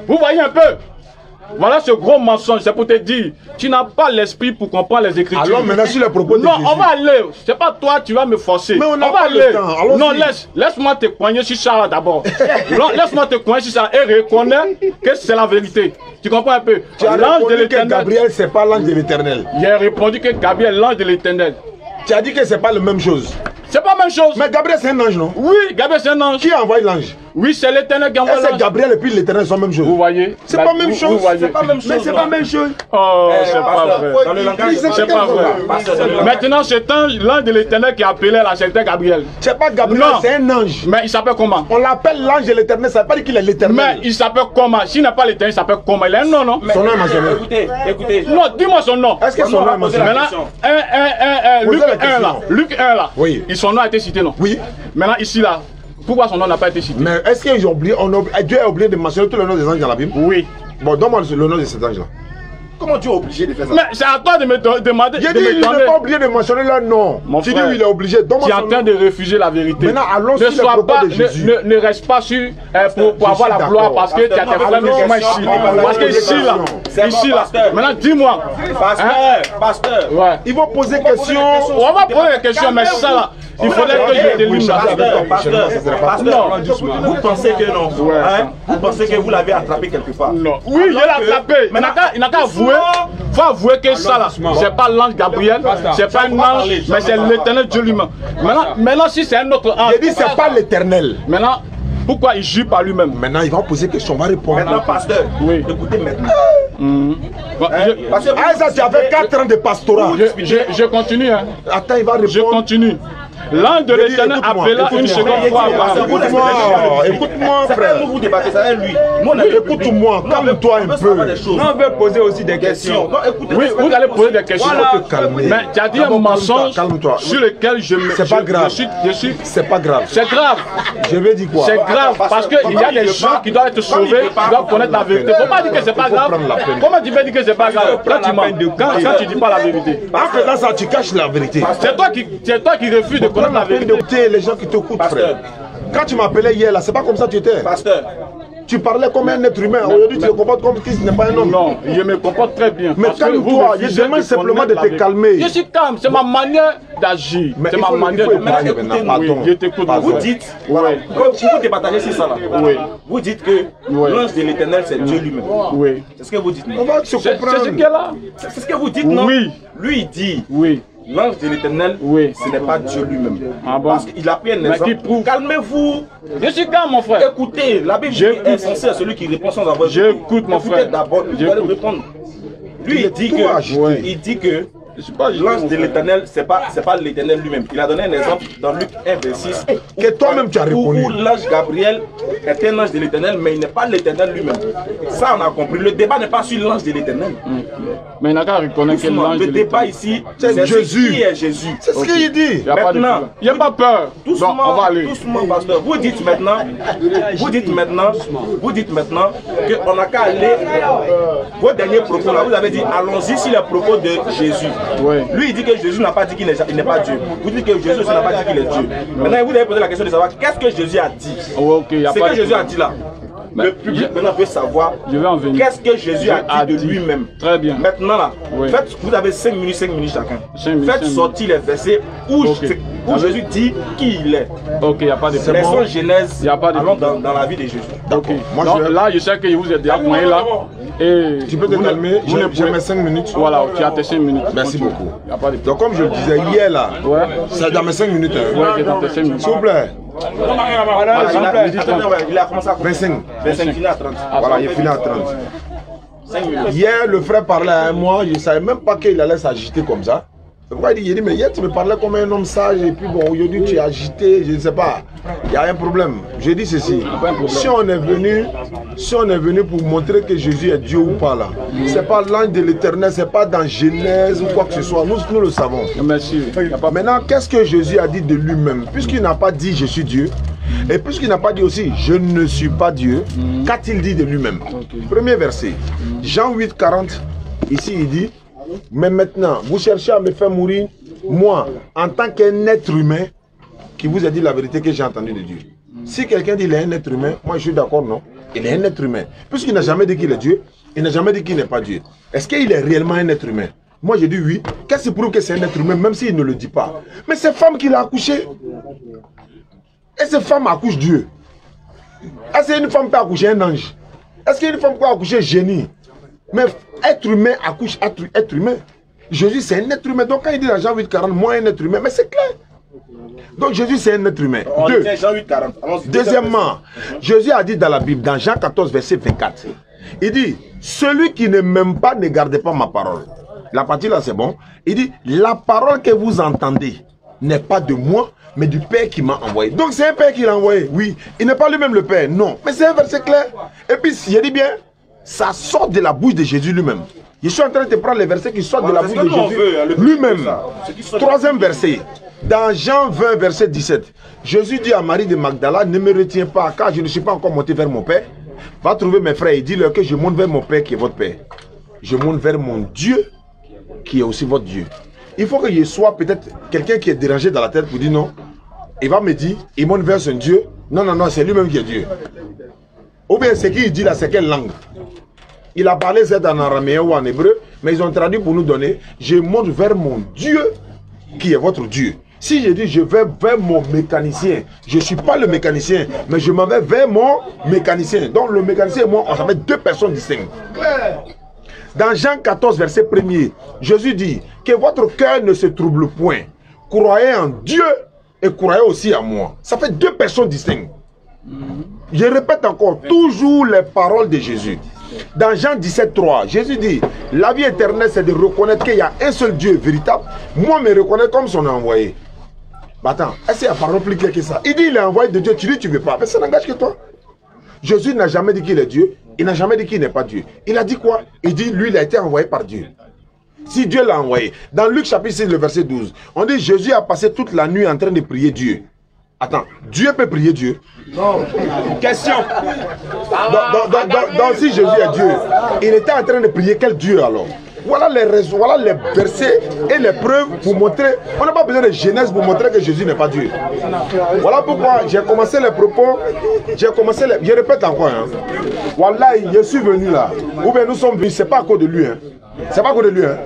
Vous voyez un peu? Voilà ce gros mensonge, c'est pour te dire, tu n'as pas l'esprit pour comprendre les Écritures. Alors maintenant sur les propos de non, Jésus. on va aller, c'est pas toi, tu vas me forcer. Mais on n'a va pas aller. le temps. Non, laisse-moi te poigner sur ça d'abord. Laisse-moi te poigner sur ça et reconnais que c'est la vérité. Tu comprends un peu? Tu as répondu que Gabriel, c'est pas l'ange de l'Éternel. J'ai répondu que Gabriel, l'ange de l'Éternel. Tu as dit que c'est pas la même chose. C'est pas la même chose. Mais Gabriel, c'est un ange, non? Oui, Gabriel, c'est un ange. Qui a envoyé l'ange? Oui, c'est l'Éternel qui envoie l'ange. C'est Gabriel et puis l'Éternel sont la même chose. Vous voyez? C'est pas la même chose. C'est pas la même chose. Mais c'est pas la même chose. Oh, c'est pas vrai. Dans le langage, C'est pas vrai. Maintenant, c'est l'ange de l'Éternel qui a appelé là, c'était Gabriel. C'est pas Gabriel, c'est un ange. Mais il s'appelle comment? On l'appelle l'ange de l'Éternel, ça veut pas dire qu'il est l'Éternel. Mais il s'appelle comment? S'il n'a pas l'Éternel, il s'appelle comment? Il a un nom, non? Son nom est mentionné. Écoutez. Non, dis-moi son nom. Est-ce que son nom est mentionné? Maintenant, Luc 1 là. Oui. Son nom a été cité, non? Oui. Maintenant, ici là, pourquoi son nom n'a pas été cité? Mais est-ce qu'ils ont oublié, Dieu a oublié de mentionner tout le nom des anges dans la Bible? Oui. Bon, donne-moi le nom de cet ange-là. Comment tu es obligé de faire ça? Mais c'est à toi de me demander. J'ai dit, il n'est pas oublié de mentionner leur nom. Tu dis, il est obligé. Tu es en train de refuser la vérité. Maintenant, allons sur le propos de Jésus. Ne reste pas sur pour avoir la gloire parce que tu as tes frères musulmans ici. Parce que ici là. Maintenant, dis-moi. Pasteur. Ouais. Ils vont poser des questions. On va poser des questions, mais ça là, il faudrait que je délivre ça. Pasteur, vous pensez que non? Vous pensez que vous l'avez attrapé quelque part? Non. Oui, il l'a attrapé. Il n'a qu'à avouer. Il faut avouer que ça là, c'est pas l'ange Gabriel, c'est pas un ange, mais c'est l'Éternel Dieu lui-même. Maintenant, si c'est un autre ange. Il dit, c'est pas l'Éternel. Maintenant, pourquoi il jure par lui-même? Maintenant, il va poser des questions, on va répondre. Maintenant, pasteur, oui. Écoutez maintenant. Ça, tu as fait 4 ans de pastorat. Je continue. Hein. Attends, il va répondre. Je continue. L'ange de l'Éternel appela une seconde fois Abraham. Écoute-moi, frère. Vous débattez ça avec lui. Écoute-moi, calme-toi un peu. Non, on veut poser aussi des questions. Oui, vous allez poser des questions. Mais tu as dit un mensonge sur lequel je me. C'est pas grave. C'est pas grave. C'est grave. Je vais dire quoi? C'est grave parce qu'il y a des gens qui doivent être sauvés, qui doivent connaître la vérité. Faut pas dire que c'est pas grave. Comment tu peux dire que c'est pas grave quand tu dis pas la vérité? En faisant ça, tu caches la vérité. C'est toi qui refuses de connaître la vérité. Les gens qui t'écoutent, frère. Quand tu m'appelais hier là, c'est pas comme ça que tu étais. Pasteur. Tu parlais comme un être humain. Aujourd'hui, tu te comportes comme si tu n'es pas un homme. Non, je me comporte très bien. Mais calme-toi, je demande simplement de te calmer. Je suis calme, c'est ma manière d'agir. C'est ma manière de parler. Je t'écoute. Vous dites, vous débattez sur ça là. Oui. Vous dites que l'ange de l'Éternel, c'est Dieu lui-même. Oui. C'est ce que vous dites. On va se comprendre. C'est ce qu'elle a. C'est ce que vous dites, non? Oui. Lui, il dit. Oui. L'ange de l'Éternel, ce n'est pas Dieu lui-même. Ah bon? Parce qu'il a pris un exemple. Calmez-vous. Je suis calme, mon frère. Écoutez, la Bible est censée à celui qui répond sans avoir. J'écoute, mon frère. Écoutez d'abord, vous allez répondre. Lui, il dit que l'ange de l'Éternel, c'est pas l'Éternel lui-même. Il a donné un exemple dans Luc 1, verset 6. Que toi-même tu as répondu. Où l'ange Gabriel est un ange de l'Éternel, mais il n'est pas l'Éternel lui-même. Ça, on a compris. Le débat n'est pas sur l'ange de l'Éternel. Mais il n'a qu'à reconnaître que l'ange de l'Éternel. Le débat ici, c'est Jésus. Qui est Jésus? C'est ce qu'il dit. Maintenant, il n'y a pas peur. Doucement, on va aller. Doucement, pasteur. Vous dites maintenant qu'on n'a qu'à aller. Vos derniers propos là, vous avez dit allons-y sur les propos de Jésus. Oui. Lui, il dit que Jésus n'a pas dit qu'il n'est pas Dieu. Vous dites que Jésus n'a pas dit qu'il est Dieu. Maintenant, vous avez posé la question de savoir qu'est-ce que Jésus a dit. Ce que Jésus a dit là. Le public maintenant veut savoir qu'est-ce que Jésus a dit de lui-même. Très bien. Maintenant là, vous avez 5 minutes chacun. Faites sortir les versets où Jésus dit qui il est. Ok, il n'y a pas de problème. Laissons Genèse allons dans la vie de Jésus. Ok. Là, je sais que vous êtes déjà pointé là. Et tu peux te calmer, j'ai mes 5 minutes. Voilà, tu as tes 5 minutes. Merci beaucoup. Donc comme je le disais hier là, c'est dans mes 5 minutes. Oui, c'est dans tes 5 minutes. S'il vous plaît. Il a commencé à 25. 25, fini à 30. Voilà, il est fini à 30. Hier, le frère parlait à moi, je ne savais même pas qu'il allait s'agiter comme ça. C'est pourquoi il dit, mais hier tu me parlais comme un homme sage et puis bon, aujourd'hui tu es agité, je ne sais pas. Il y a un problème. Je dis ceci, si on est venu pour montrer que Jésus est Dieu ou pas là, c'est pas l'ange de l'Éternel, c'est pas dans Genèse ou quoi que ce soit, nous le savons. Merci. Maintenant, qu'est-ce que Jésus a dit de lui-même? Puisqu'il n'a pas dit je suis Dieu, et puisqu'il n'a pas dit aussi je ne suis pas Dieu, qu'a-t-il dit de lui-même? Premier verset, Jean 8, 40, ici il dit, mais maintenant, vous cherchez à me faire mourir, moi, en tant qu'un être humain, qui vous a dit la vérité que j'ai entendue de Dieu. Si quelqu'un dit qu'il est un être humain, moi je suis d'accord, non? Il est un être humain. Puisqu'il n'a jamais dit qu'il est Dieu, il n'a jamais dit qu'il n'est pas Dieu. Est-ce qu'il est réellement un être humain? Moi je dis oui. Qu'est-ce qui prouve que c'est un être humain, même s'il ne le dit pas? Mais c'est femme qui l'a accouché. Et cette femme accouche Dieu. Est-ce qu'une femme peut accoucher un ange? Est-ce qu'une femme peut accoucher génie? Mais être humain accouche être humain. Jésus c'est un être humain. Donc quand il dit dans Jean 8, 40, moi un être humain, mais c'est clair. Donc Jésus c'est un être humain. Deuxièmement, Jésus a dit dans la Bible, dans Jean 14, verset 24, il dit, celui qui ne m'aime pas ne garde pas ma parole. La partie là c'est bon. Il dit, la parole que vous entendez n'est pas de moi, mais du Père qui m'a envoyé. Donc c'est un Père qui l'a envoyé, oui. Il n'est pas lui-même le Père, non. Mais c'est un verset clair. Et puis, je dis bien, ça sort de la bouche de Jésus lui-même. Je suis en train de prendre les versets qui sortent de la bouche de Jésus lui-même. Troisième verset. Dans Jean 20, verset 17. Jésus dit à Marie de Magdala, ne me retiens pas, car je ne suis pas encore monté vers mon Père. Va trouver mes frères et dis-leur que je monte vers mon Père qui est votre Père. Je monte vers mon Dieu qui est aussi votre Dieu. Il faut qu'il y soit peut-être quelqu'un qui est dérangé dans la tête pour dire non. Il va me dire, il monte vers son Dieu. Non, non, non, c'est lui-même qui est Dieu. Ou bien ce qu'il dit là, c'est quelle langue? Il a parlé c'est en araméen ou en hébreu, mais ils ont traduit pour nous donner, je monte vers mon Dieu qui est votre Dieu. Si je dis je vais vers mon mécanicien, je ne suis pas le mécanicien, mais je m'en vais vers mon mécanicien. Donc le mécanicien et moi, on s'appelle deux personnes distinctes. Dans Jean 14, verset 1er, Jésus dit que votre cœur ne se trouble point. Croyez en Dieu et croyez aussi en moi. Ça fait deux personnes distinctes. Je répète encore, toujours les paroles de Jésus. Dans Jean 17, 3, Jésus dit, la vie éternelle, c'est de reconnaître qu'il y a un seul Dieu véritable. Moi, me reconnaître comme son envoyé. Bah attends, est-ce qu'il y a parole plus claire que ça? Il dit, il est envoyé de Dieu, tu dis, tu ne veux pas. Mais ça n'engage que toi. Jésus n'a jamais dit qu'il est Dieu. Il n'a jamais dit qu'il n'est pas Dieu. Il a dit quoi? Il dit, lui, il a été envoyé par Dieu. Si Dieu l'a envoyé. Dans Luc chapitre 6, le verset 12, on dit, Jésus a passé toute la nuit en train de prier Dieu. Attends, Dieu peut prier Dieu? Non. Question. Donc si Jésus est Dieu, il était en train de prier quel Dieu alors? Voilà les raisons, voilà les versets et les preuves pour montrer. On n'a pas besoin de Genèse pour montrer que Jésus n'est pas Dieu. Voilà pourquoi j'ai commencé les propos. Je répète encore. Hein. Voilà, je suis venu là. Ou bien nous sommes venus, c'est pas à cause de lui. Hein. C'est pas à cause de lui. Hein.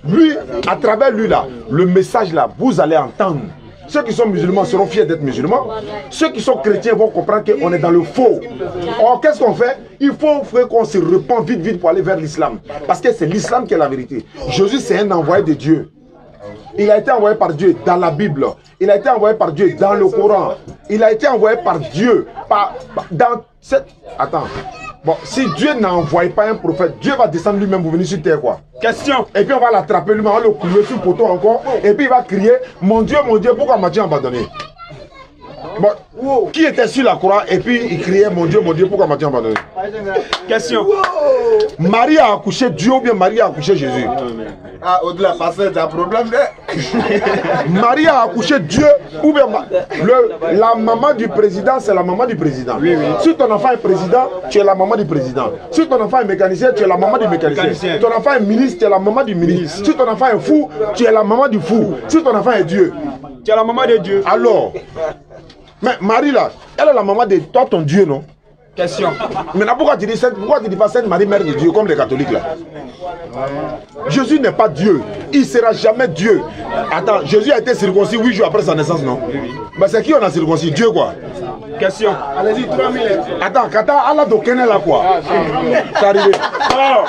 Lui, à travers lui là, le message là, vous allez entendre. Ceux qui sont musulmans seront fiers d'être musulmans. Ceux qui sont chrétiens vont comprendre qu'on est dans le faux. Or, qu'est-ce qu'on fait? Il faut qu'on se repent vite pour aller vers l'islam. Parce que c'est l'islam qui est la vérité. Jésus, c'est un envoyé de Dieu. Il a été envoyé par Dieu dans la Bible. Il a été envoyé par Dieu dans le Coran. Il a été envoyé par Dieu dans cette... Attends. Bon, si Dieu n'envoie pas un prophète, Dieu va descendre lui-même pour venir sur terre, quoi. Question. Et puis on va l'attraper lui-même, on va le clouer sur le poteau encore. Et puis il va crier, mon Dieu, pourquoi m'a-t-il abandonné? Bon, qui était sur la croix et puis il criait, mon Dieu, pourquoi m'a-t-il abandonné? Question. Marie a accouché Dieu ou bien Marie a accouché Jésus? Ah, au-delà, parce que c'est un problème. Marie a accouché Dieu ou bien la maman du président, c'est la maman du président. Oui, oui. Si ton enfant est président, tu es la maman du président. Si ton enfant est mécanicien, tu es la maman du mécanicien. Ton enfant est ministre, tu es la maman du ministre. Si ton enfant est fou, tu es la maman du fou. Si ton enfant est Dieu, tu es la maman de Dieu. Alors, mais Marie là, elle est la maman de toi, ton Dieu, non? Question. Maintenant, pourquoi tu dis pas Sainte Marie, mère de Dieu, comme les catholiques là? Jésus n'est pas Dieu. Il ne sera jamais Dieu. Attends, Jésus a été circoncis 8 jours après sa naissance, non? Mais c'est qui on a circoncis? Dieu, quoi. Question. Allez-y, 3000. Attends, Allah d'aucun là, quoi. C'est arrivé. Alors,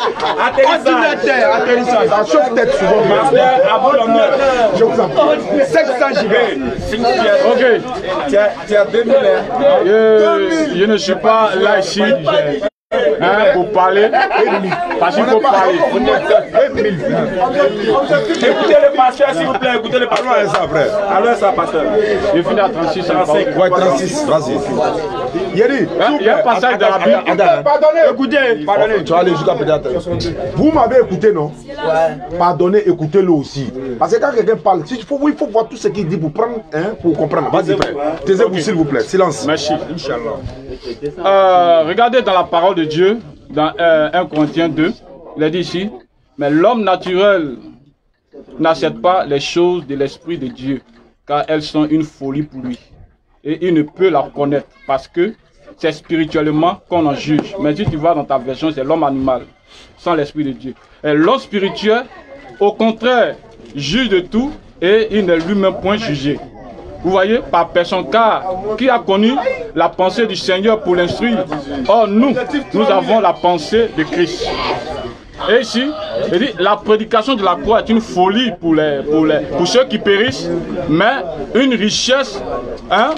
atterrissage. Ça chauffe tête souvent. Je vous en prie. 700 givrés. Ok. Tu as 2000. Je ne suis pas là ici pour parler, parce qu'il faut parler. Écoutez le pasteur, s'il vous plaît, écoutez le pasteur. Allons ça après. Allons ça, pasteur. Je finis à 36. Ouais, 36, vas-y. Yeri, il y a un passage dans la Bible. Pardonnez, écoutez. Pardonnez. Tu vas aller jusqu'à peut-être. Vous m'avez écouté, non? Ouais. Pardonnez, écoutez-le aussi. Parce que quand quelqu'un parle, il faut voir tout ce qu'il dit pour prendre, pour comprendre. Vas-y, frère. Taisez-vous, s'il vous plaît. Silence. Merci. Regardez dans la parole de Dieu, dans 1 Corinthiens 2, il a dit ici, mais l'homme naturel n'accepte pas les choses de l'Esprit de Dieu, car elles sont une folie pour lui. Et il ne peut la connaître, parce que c'est spirituellement qu'on en juge. Mais si tu vois dans ta version, c'est l'homme animal, sans l'Esprit de Dieu. Et l'homme spirituel, au contraire, juge de tout, et il n'est lui-même point jugé. Vous voyez, par personne, car qui a connu la pensée du Seigneur pour l'instruire? Or, nous avons la pensée de Christ. Et ici, il dit, la prédication de la croix est une folie pour ceux qui périssent, mais une richesse, hein,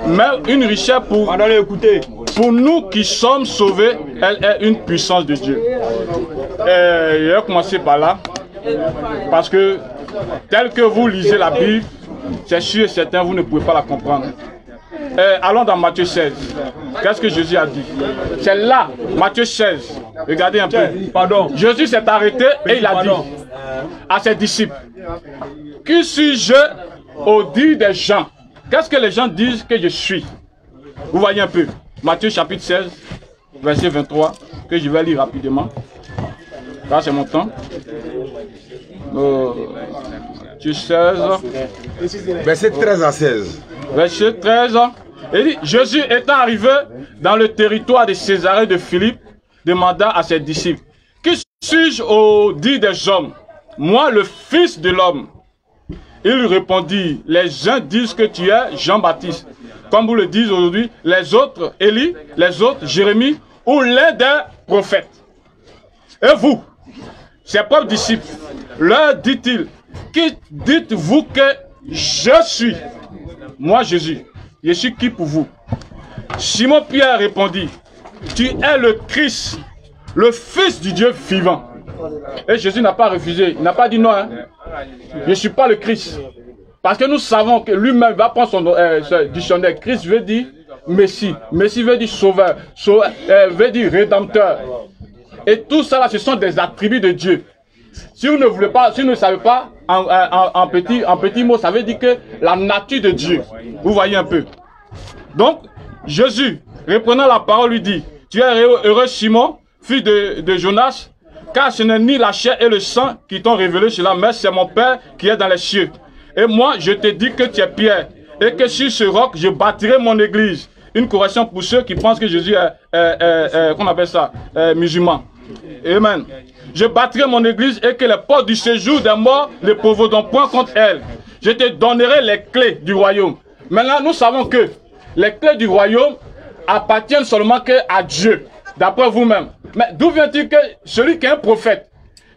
mais une richesse pour nous qui sommes sauvés, elle est une puissance de Dieu. Je vais commencer par là, parce que tel que vous lisez la Bible, c'est sûr et certain, vous ne pouvez pas la comprendre. Allons dans Matthieu 16. Qu'est-ce que Jésus a dit? C'est là, Matthieu 16. Regardez un peu. Pardon. Jésus s'est arrêté et il a dit à ses disciples, qui suis-je au dit des gens? Qu'est-ce que les gens disent que je suis? Vous voyez un peu. Matthieu chapitre 16, verset 23, que je vais lire rapidement. Là, c'est mon temps. Matthieu 16. Verset 13 à 16. Verset 13. Il dit, Jésus étant arrivé dans le territoire de Césarée de Philippe, demanda à ses disciples, qui suis-je au dit des hommes? Moi, le Fils de l'homme. Il lui répondit, les uns disent que tu es Jean-Baptiste, comme vous le dites aujourd'hui, les autres Élie, les autres Jérémie, ou l'un des prophètes. Et vous, ses propres disciples, leur dit-il, qui dites-vous que je suis? Moi, Jésus, je suis qui pour vous? Simon Pierre répondit, tu es le Christ, le Fils du Dieu vivant. Et Jésus n'a pas refusé, il n'a pas dit non, hein. Je ne suis pas le Christ. Parce que nous savons que lui-même va prendre son dictionnaire. Christ veut dire Messie. Messie veut dire sauveur. Veut dire rédempteur. Et tout ça, là, ce sont des attributs de Dieu. Si vous ne voulez pas, si vous ne savez pas, en petit mot, ça veut dire que la nature de Dieu. Vous voyez un peu. Donc, Jésus, reprenant la parole, lui dit, tu es heureux Simon, fils de Jonas, car ce n'est ni la chair et le sang qui t'ont révélé cela, mais c'est mon Père qui est dans les cieux. Et moi, je te dis que tu es Pierre, et que sur ce roc, je bâtirai mon église. Une correction pour ceux qui pensent que Jésus est qu'on appelle ça, musulman. Amen. Je bâtirai mon église et que les portes du séjour des morts ne provoqueront point contre elle. Je te donnerai les clés du royaume. Maintenant, nous savons que les clés du royaume appartiennent seulement à Dieu, d'après vous-même. Mais d'où vient-il que celui qui est un prophète,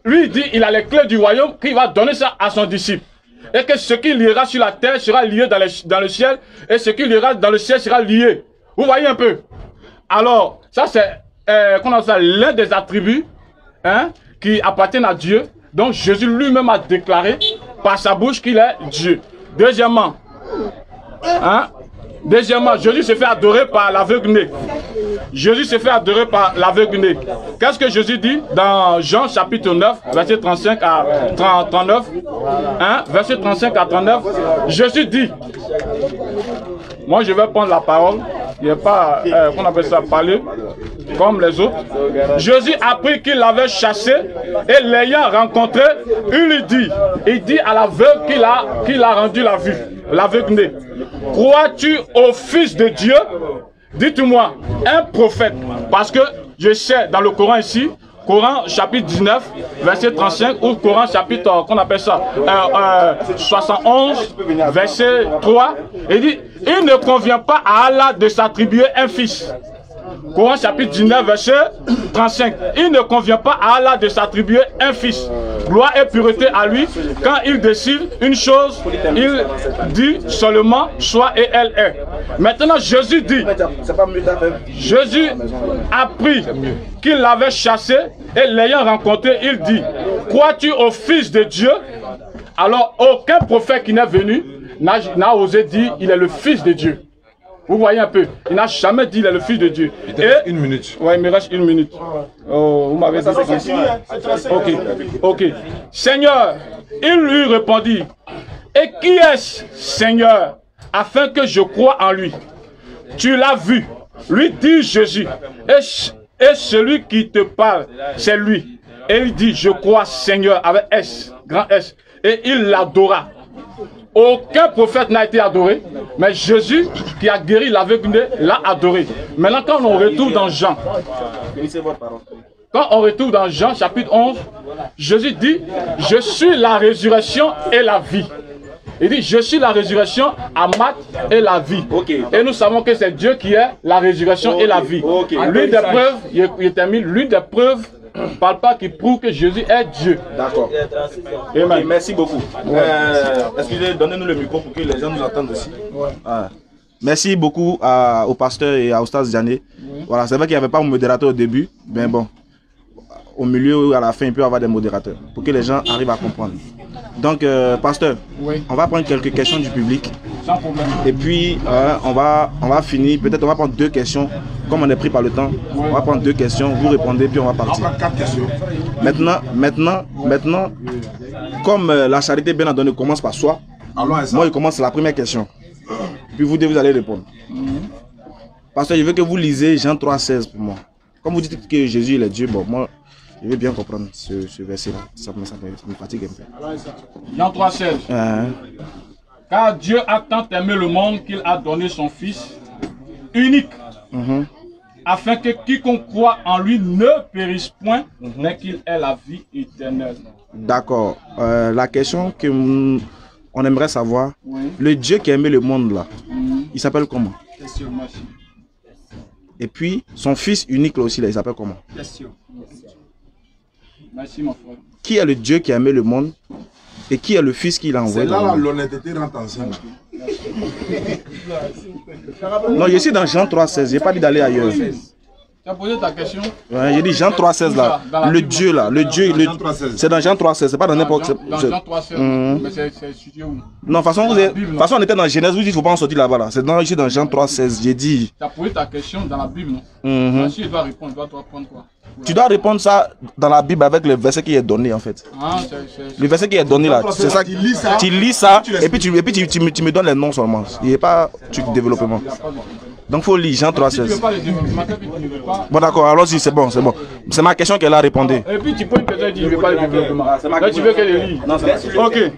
lui dit il a les clés du royaume, qu'il va donner ça à son disciple. Et que ce qui liera sur la terre sera lié dans le ciel, et ce qui liera dans le ciel sera lié. Vous voyez un peu? Alors, ça c'est l'un des attributs, hein, qui appartiennent à Dieu. Donc Jésus lui-même a déclaré par sa bouche qu'il est Dieu. Deuxièmement, Jésus se fait adorer par l'aveugle-né. Jésus se fait adorer par l'aveugle-né. Qu'est-ce que Jésus dit dans Jean chapitre 9, verset 35 à 39, verset 35 à 39, Jésus dit, moi je vais prendre la parole, il n'y a pas, qu'on appelle ça, parler, comme les autres. Jésus apprit qu'il l'avait chassé, et l'ayant rencontré, il dit à l'aveugle qu'il a rendu la vue, l'aveugle-né. Crois-tu au Fils de Dieu? Dites-moi, un prophète, parce que je sais dans le Coran ici, Coran chapitre 19, verset 35, ou Coran chapitre, qu'on appelle ça, 71, verset 3, il dit, il ne convient pas à Allah de s'attribuer un fils. Coran chapitre 19, verset 35. Il ne convient pas à Allah de s'attribuer un fils. Gloire et pureté à lui. Quand il décide une chose, il dit seulement soit et elle est. Maintenant, Jésus dit, Jésus a pris qu'il l'avait chassé et l'ayant rencontré, il dit, crois-tu au Fils de Dieu? Alors, aucun prophète qui n'est venu n'a osé dire, il est le Fils de Dieu. Vous voyez un peu, il n'a jamais dit il est le Fils de Dieu. Et une minute. Ouais, il me reste une minute. Oh, vous m'avez dit. Ok. Seigneur, il lui répondit, et qui est-ce, Seigneur, afin que je croie en lui? Tu l'as vu, lui dit Jésus, et celui qui te parle, c'est lui. Et il dit, je crois, Seigneur, avec S, grand S, et il l'adora. Aucun prophète n'a été adoré, mais Jésus, qui a guéri l'aveugle, l'a adoré. Maintenant, quand on retrouve dans Jean, chapitre 11, Jésus dit, je suis la résurrection et la vie. Il dit, je suis la résurrection, Amat et la vie. Et nous savons que c'est Dieu qui est la résurrection et la vie. L'une des preuves, il termine, l'une des preuves parle pas qui prouve que Jésus est Dieu. D'accord. Okay, merci beaucoup. Excusez, donnez-nous le micro pour que les gens nous entendent aussi. Merci beaucoup au pasteur et à Oustaz Diané. Voilà, c'est vrai qu'il n'y avait pas de modérateur au début, mais bon, au milieu ou à la fin, il peut y avoir des modérateurs pour que les gens arrivent à comprendre. Donc, pasteur, on va prendre quelques questions du public. Sans problème. Et puis, on va finir. Peut-être on va prendre 2 questions. Comme on est pris par le temps, on va prendre 2 questions. Vous répondez, puis on va partir. On prend 4 questions. Maintenant, comme la charité bien ordonnée commence par soi, moi, je commence la première question. Puis vous allez répondre. Pasteur, je veux que vous lisez Jean 3,16 pour moi. Comme vous dites que Jésus il est Dieu, bon, moi, je veux bien comprendre ce verset-là. Ça me fatigue un peu. Jean 3,16. Car Dieu a tant aimé le monde qu'il a donné son Fils unique, afin que quiconque croit en lui ne périsse point, mais qu'il ait la vie éternelle. D'accord. La question que on aimerait savoir, le Dieu qui a aimé le monde là, il s'appelle comment? Et puis, son Fils unique là aussi, là, il s'appelle comment? Merci mon frère. Qui est le Dieu qui a aimé le monde et qui est le Fils qu'il a envoyé? C'est là l'honnêteté rentre en scène. Non, je suis dans Jean 3,16, j'ai pas dit d'aller ailleurs. Tu as posé ta question? Ouais, j'ai dit Jean 3,16 là, le Dieu là, le Dieu, c'est dans Jean 3,16, c'est pas dans n'importe quel. Dans Jean 3,16, mais c'est situé où? Non, de toute façon, on était dans Genèse, vous dites qu'il ne faut pas en sortir là-bas là. C'est dans Jean 3,16, j'ai dit. Tu as posé ta question dans la Bible, non? Si il doit répondre, il doit te répondre quoi? Tu dois répondre ça dans la Bible avec le verset qui est donné en fait. Le verset qui est donné là, c'est ça. Tu lis ça et puis tu me donnes les noms seulement. Il n'y a pas du développement. Donc il faut lire Jean 3,16. Bon d'accord, alors si c'est bon, c'est bon. C'est ma question qu'elle a répondu. Et puis tu peux une question et dire je ne veux pas le développement. Là tu veux qu'elle le lise. Ok.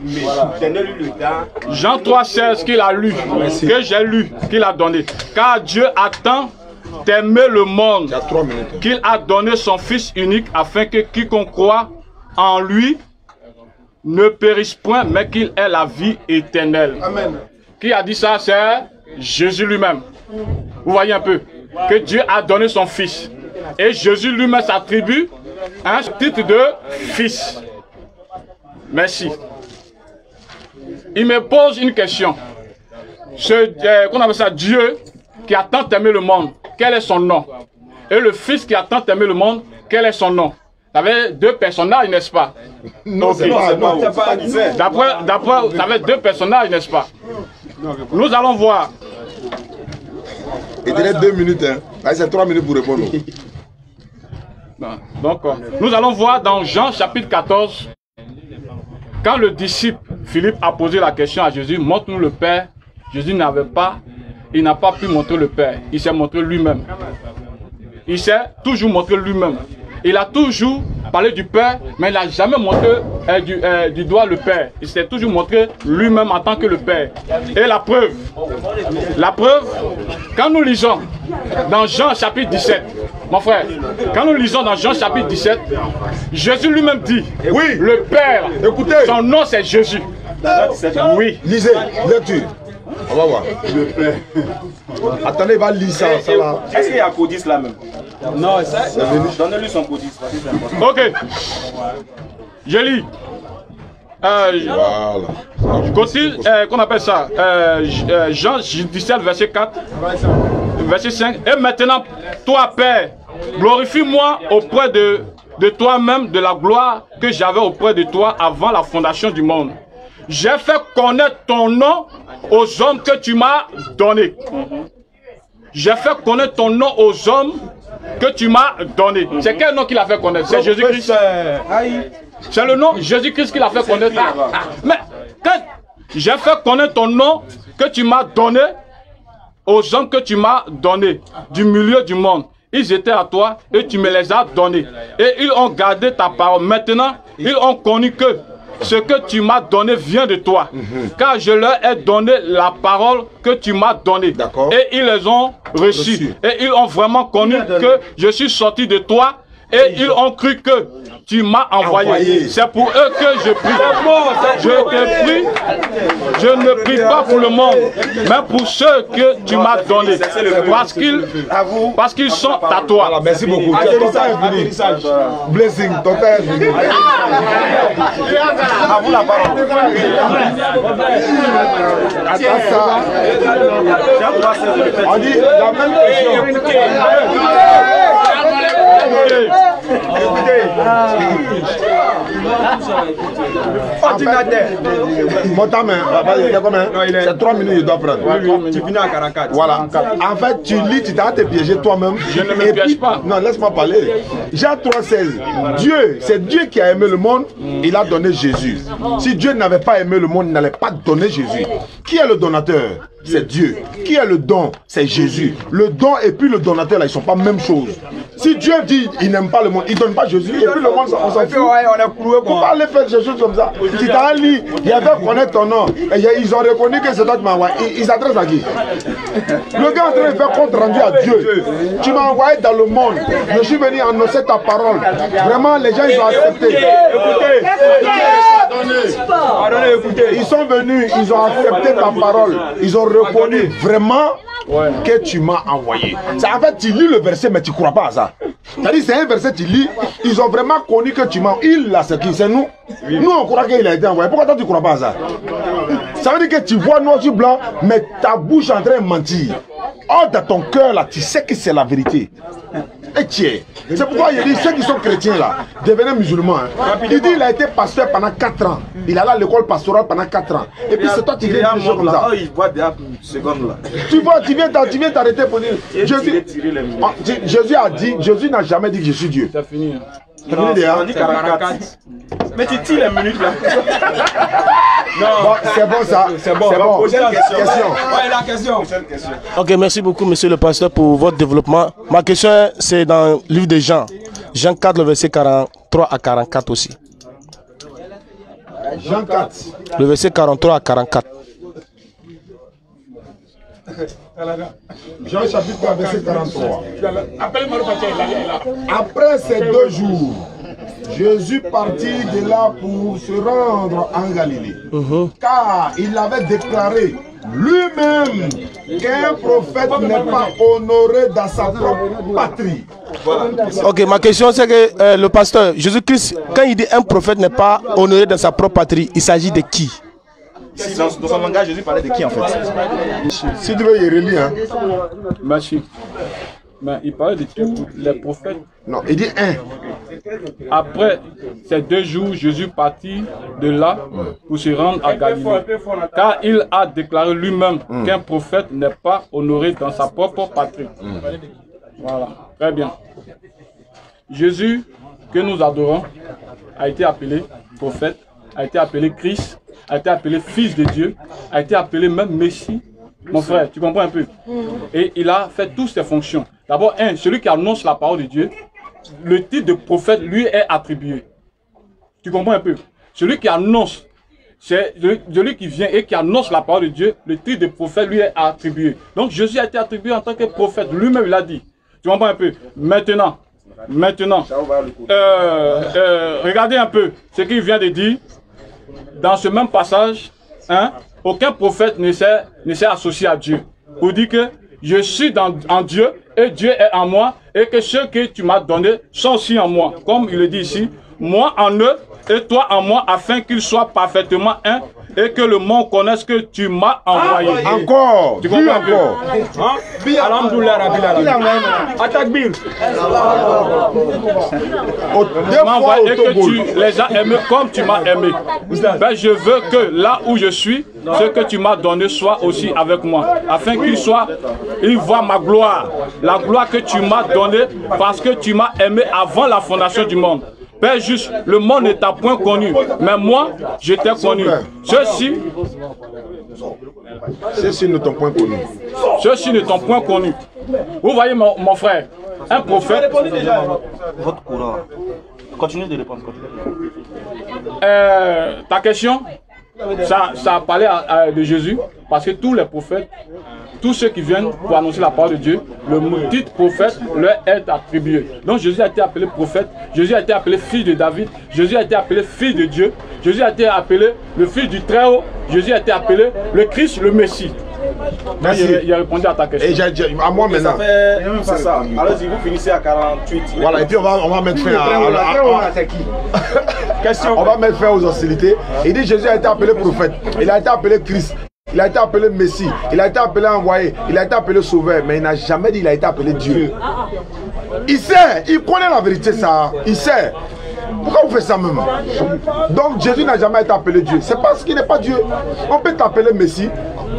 Jean 3,16 qu'il a lu, que j'ai lu, qu'il a donné. Car Dieu a tant aimé le monde qu'il a donné son Fils unique afin que quiconque croit en lui ne périsse point mais qu'il ait la vie éternelle. Amen. Qui a dit ça? C'est Jésus lui-même. Vous voyez un peu que Dieu a donné son Fils et Jésus lui-même s'attribue un titre de Fils. Merci. Il me pose une question. Qu'on appelle ça Dieu qui a tant aimé le monde, quel est son nom? Et le Fils qui a tant aimé le monde, quel est son nom? Ça avait 2 personnages, n'est-ce pas? Non, okay. D'après, ça avait 2 personnages, n'est-ce pas? Nous allons voir. Il dirait 2 minutes, hein. C'est 3 minutes pour répondre. Donc, nous allons voir dans Jean chapitre 14, quand le disciple Philippe a posé la question à Jésus, montre-nous le Père. Jésus n'a pas pu montrer le Père, il s'est montré lui-même. Il s'est toujours montré lui-même. Il a toujours parlé du Père, mais il n'a jamais montré du doigt le Père. Il s'est toujours montré lui-même en tant que le Père. Et la preuve, quand nous lisons dans Jean chapitre 17, mon frère, quand nous lisons dans Jean chapitre 17, Jésus lui-même dit, oui, le Père, écoutez, son nom c'est Jésus. Oui. Lisez, lecture. On va voir. Attendez, il va lire ça. Est-ce qu'il y a Codis là même? Non, ça. Donnez-lui son Codis. Ok. Je lis. Voilà. Qu'on appelle ça Jean 17, verset 4. Verset 5. Et maintenant, toi, Père, glorifie-moi auprès de toi-même de la gloire que j'avais auprès de toi avant la fondation du monde. J'ai fait connaître ton nom aux hommes que tu m'as donnés. J'ai fait connaître ton nom aux hommes que tu m'as donné. C'est quel nom qu'il a fait connaître? C'est Jésus-Christ. C'est le nom Jésus-Christ qu'il a fait connaître. Mais quand j'ai fait connaître ton nom que tu m'as donné aux hommes que tu m'as donnés du milieu du monde. Ils étaient à toi et tu me les as donnés. Et ils ont gardé ta parole. Maintenant, ils ont connu que ce que tu m'as donné vient de toi. Car je leur ai donné la parole que tu m'as donnée. Et ils les ont reçus. Et ils ont vraiment connu que je suis sorti de toi et ils ont cru que tu m'as envoyé. C'est pour eux que je prie. Je te prie, je ne prie pas pour le monde, mais pour ceux que tu m'as donnés, parce qu'ils sont à toi. Voilà, merci beaucoup. Blessing, ton père est venu. À vous la parole. On dit la même question. C'est 3 minutes, il doit prendre. Tu finis à 44. Voilà. En fait, tu lis, tu t'as te piéger toi-même. Je ne me piège pas. Non, laisse-moi parler. Jean 3,16. Dieu, c'est Dieu qui a aimé le monde, il a donné Jésus. Si Dieu n'avait pas aimé le monde, il n'allait pas donner Jésus. Qui est le donateur? C'est Dieu. Qui est le don? C'est Jésus. Le don et puis le donateur, là, ils ne sont pas la même chose. Si Dieu dit il n'aime pas le monde, il ne donne pas Jésus. Et puis le monde, on s'en fout. Il ne faut pas aller faire des choses comme ça. Si tu as lu, il y avait connaître ton nom. Et ils ont reconnu que c'est toi qui m'as envoyé. Ils s'adressent à qui? Le gars est en train de faire compte rendu à Dieu. Tu m'as envoyé dans le monde. Je suis venu annoncer ta parole. Vraiment, les gens, ils ont accepté. Écoutez. Ils sont venus, ils ont accepté ta parole. Ils ont reconnu vraiment que tu m'as envoyé. En fait, tu lis le verset, mais tu ne crois pas à ça. C'est-à-dire, c'est un verset, tu lis, ils ont vraiment connu que tu m'as envoyé. Il là, c'est qui? C'est nous. Nous, on croit qu'il a été envoyé. Pourquoi toi, tu ne crois pas à ça? Ça veut dire que tu vois noir sur blanc, mais ta bouche est en train de mentir. Or, dans ton cœur, là, tu sais que c'est la vérité. Et tiens, c'est pourquoi il dit ceux qui sont chrétiens là, devenaient musulmans. Hein. Il dit il a été pasteur pendant 4 ans. Il allait à l'école pastorale pendant 4 ans. Et puis c'est toi qui viens dire comme ça. Il voit des secondes là. Tu viens t'arrêter pour dire Jésus a dit, Jésus n'a jamais dit que je suis Dieu. C'est fini. On dit 44. Mais tu tires les minutes là. Non, c'est bon ça. C'est bon. Prochaine question. Ouais, la question. Ok, merci beaucoup, monsieur le pasteur, pour votre développement. Ma question, c'est dans le livre de Jean. Jean 4, le verset 43 à 44 aussi. Jean 4. Le verset 43 à 44. Jean chapitre 4, verset 43. Après ces 2 jours, Jésus partit de là pour se rendre en Galilée. Car il avait déclaré lui-même qu'un prophète n'est pas honoré dans sa propre patrie. Ok, ma question c'est que le pasteur Jésus-Christ, quand il dit un prophète n'est pas honoré dans sa propre patrie, il s'agit de qui? Dans son langage, Jésus parlait de qui en fait? Si tu veux y relire, hein. Merci. Mais il parlait de tous les prophètes. Non, il dit un. Après ces 2 jours, Jésus partit de là pour se rendre à Galilée. Car il a déclaré lui-même qu'un prophète n'est pas honoré dans sa propre patrie. Voilà, très bien. Jésus, que nous adorons, a été appelé prophète, a été appelé Christ, a été appelé fils de Dieu, a été appelé même Messie. Mon frère, tu comprends un peu? Et il a fait toutes ses fonctions. D'abord, celui qui annonce la parole de Dieu, le titre de prophète lui est attribué. Tu comprends un peu? Celui qui annonce, c'est celui qui vient et qui annonce la parole de Dieu, le titre de prophète lui est attribué. Donc Jésus a été attribué en tant que prophète. Lui-même, il a dit. Tu comprends un peu? Maintenant, regardez un peu ce qu'il vient de dire. Dans ce même passage, hein, aucun prophète ne s'est associé à Dieu. Pour dire que je suis en Dieu et Dieu est en moi et que ceux que tu m'as donnés sont aussi en moi. Comme il le dit ici, moi en eux et toi en moi, afin qu'ils soient parfaitement un et que le monde connaisse que tu m'as envoyé. Encore. Tu comprends encore? Alhamdoulilah Rabbil Alamin. Attaque Bill. Tu m'as envoyé et que tu les as aimés comme tu m'as aimé. Ben, je veux que là où je suis, ce que tu m'as donné soit aussi avec moi. Afin qu'ils voient ma gloire. La gloire que tu m'as donnée parce que tu m'as aimé avant la fondation du monde. Père juste, le monde ne t'a point connu, mais moi, je t'ai connu. Ceux-ci ne t'ont point connu. Ceux-ci ne t'ont point connu. Vous voyez, mon frère, un prophète... Répondez déjà votre courant. Continuez de répondre. Ta question? ça a parlé de Jésus, parce que tous les prophètes, tous ceux qui viennent pour annoncer la parole de Dieu, le titre prophète leur est attribué. Donc Jésus a été appelé prophète, Jésus a été appelé fils de David, Jésus a été appelé fils de Dieu, Jésus a été appelé le fils du Très-Haut, Jésus a été appelé le Christ, le Messie. Merci. Il a répondu à ta question. Et à moi maintenant. C'est ça. Alors si vous finissez à 48. Voilà, et puis on va mettre fin on va mettre fin aux hostilités. Il dit Jésus a été appelé prophète, il a été appelé Christ, il a été appelé Messie, il a été appelé envoyé, il a été appelé sauveur, mais il n'a jamais dit il a été appelé Dieu. Il sait, il connaît la vérité, ça, il sait. Pourquoi vous faites ça même? Donc Jésus n'a jamais été appelé Dieu. C'est parce qu'il n'est pas Dieu. On peut t'appeler Messie.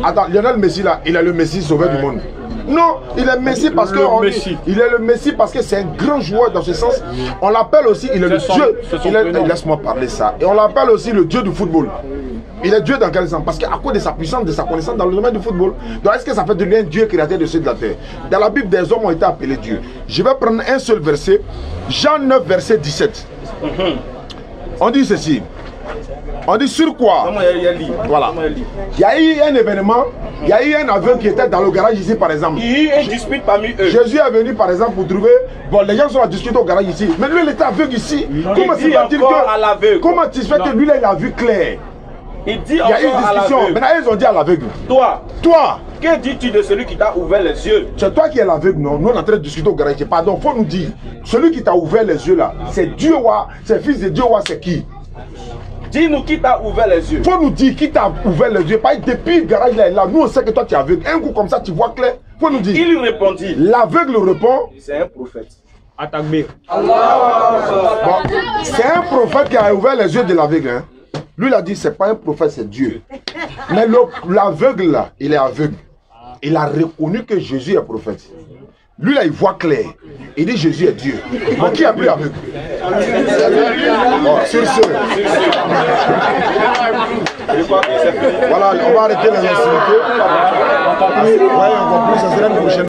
Attends, il y en a le Messie là, il est le Messie sauveur du monde. Non, il est Messie parce que il est le Messie parce que c'est un grand joueur dans ce sens. On l'appelle aussi, il est le Dieu. Laisse-moi parler ça. Et on l'appelle aussi le Dieu du football. Il est Dieu dans quel sens? Parce qu'à cause de sa puissance, de sa connaissance dans le domaine du football. Donc est-ce que ça fait de lui un Dieu créateur de ceux de la terre? Dans la Bible, des hommes ont été appelés Dieu. Je vais prendre un seul verset. Jean 9, verset 17. On dit ceci. On dit sur quoi? Voilà. Il y a eu un événement. Il y a eu un aveugle qui était dans le garage ici par exemple. Il y a eu une dispute parmi eux. Jésus est venu par exemple pour trouver. Bon, les gens sont à discuter au garage ici. Mais lui il était aveugle ici. Comment tu fais que lui là il a vu clair? Il dit il y a eu une discussion. Maintenant ils ont dit à l'aveugle. Toi. Que dis-tu de celui qui t'a ouvert les yeux? C'est toi qui es l'aveugle, non? Nous on est en train de discuter au garage. Pardon, faut nous dire. Celui qui t'a ouvert les yeux là, c'est Dieu, c'est fils de Dieu, c'est qui? Dis-nous qui t'a ouvert les yeux. Faut nous dire qui t'a ouvert les yeux. Pas depuis le garage là, nous on sait que toi tu es aveugle. Un coup comme ça tu vois clair. Faut nous dire. Il lui répondit. L'aveugle répond. C'est un prophète. Atakbir. Bon, c'est un prophète qui a ouvert les yeux de l'aveugle. Hein. Lui il a dit c'est pas un prophète, c'est Dieu. Mais l'aveugle là, il est aveugle. Il a reconnu que Jésus est prophète. Lui là il voit clair. Il dit Jésus est Dieu. Donc qui a pris aveugle? Bon, sur ce. Voilà, on va arrêter les hostilités. Ouais, on va plus, ça sera une prochaine.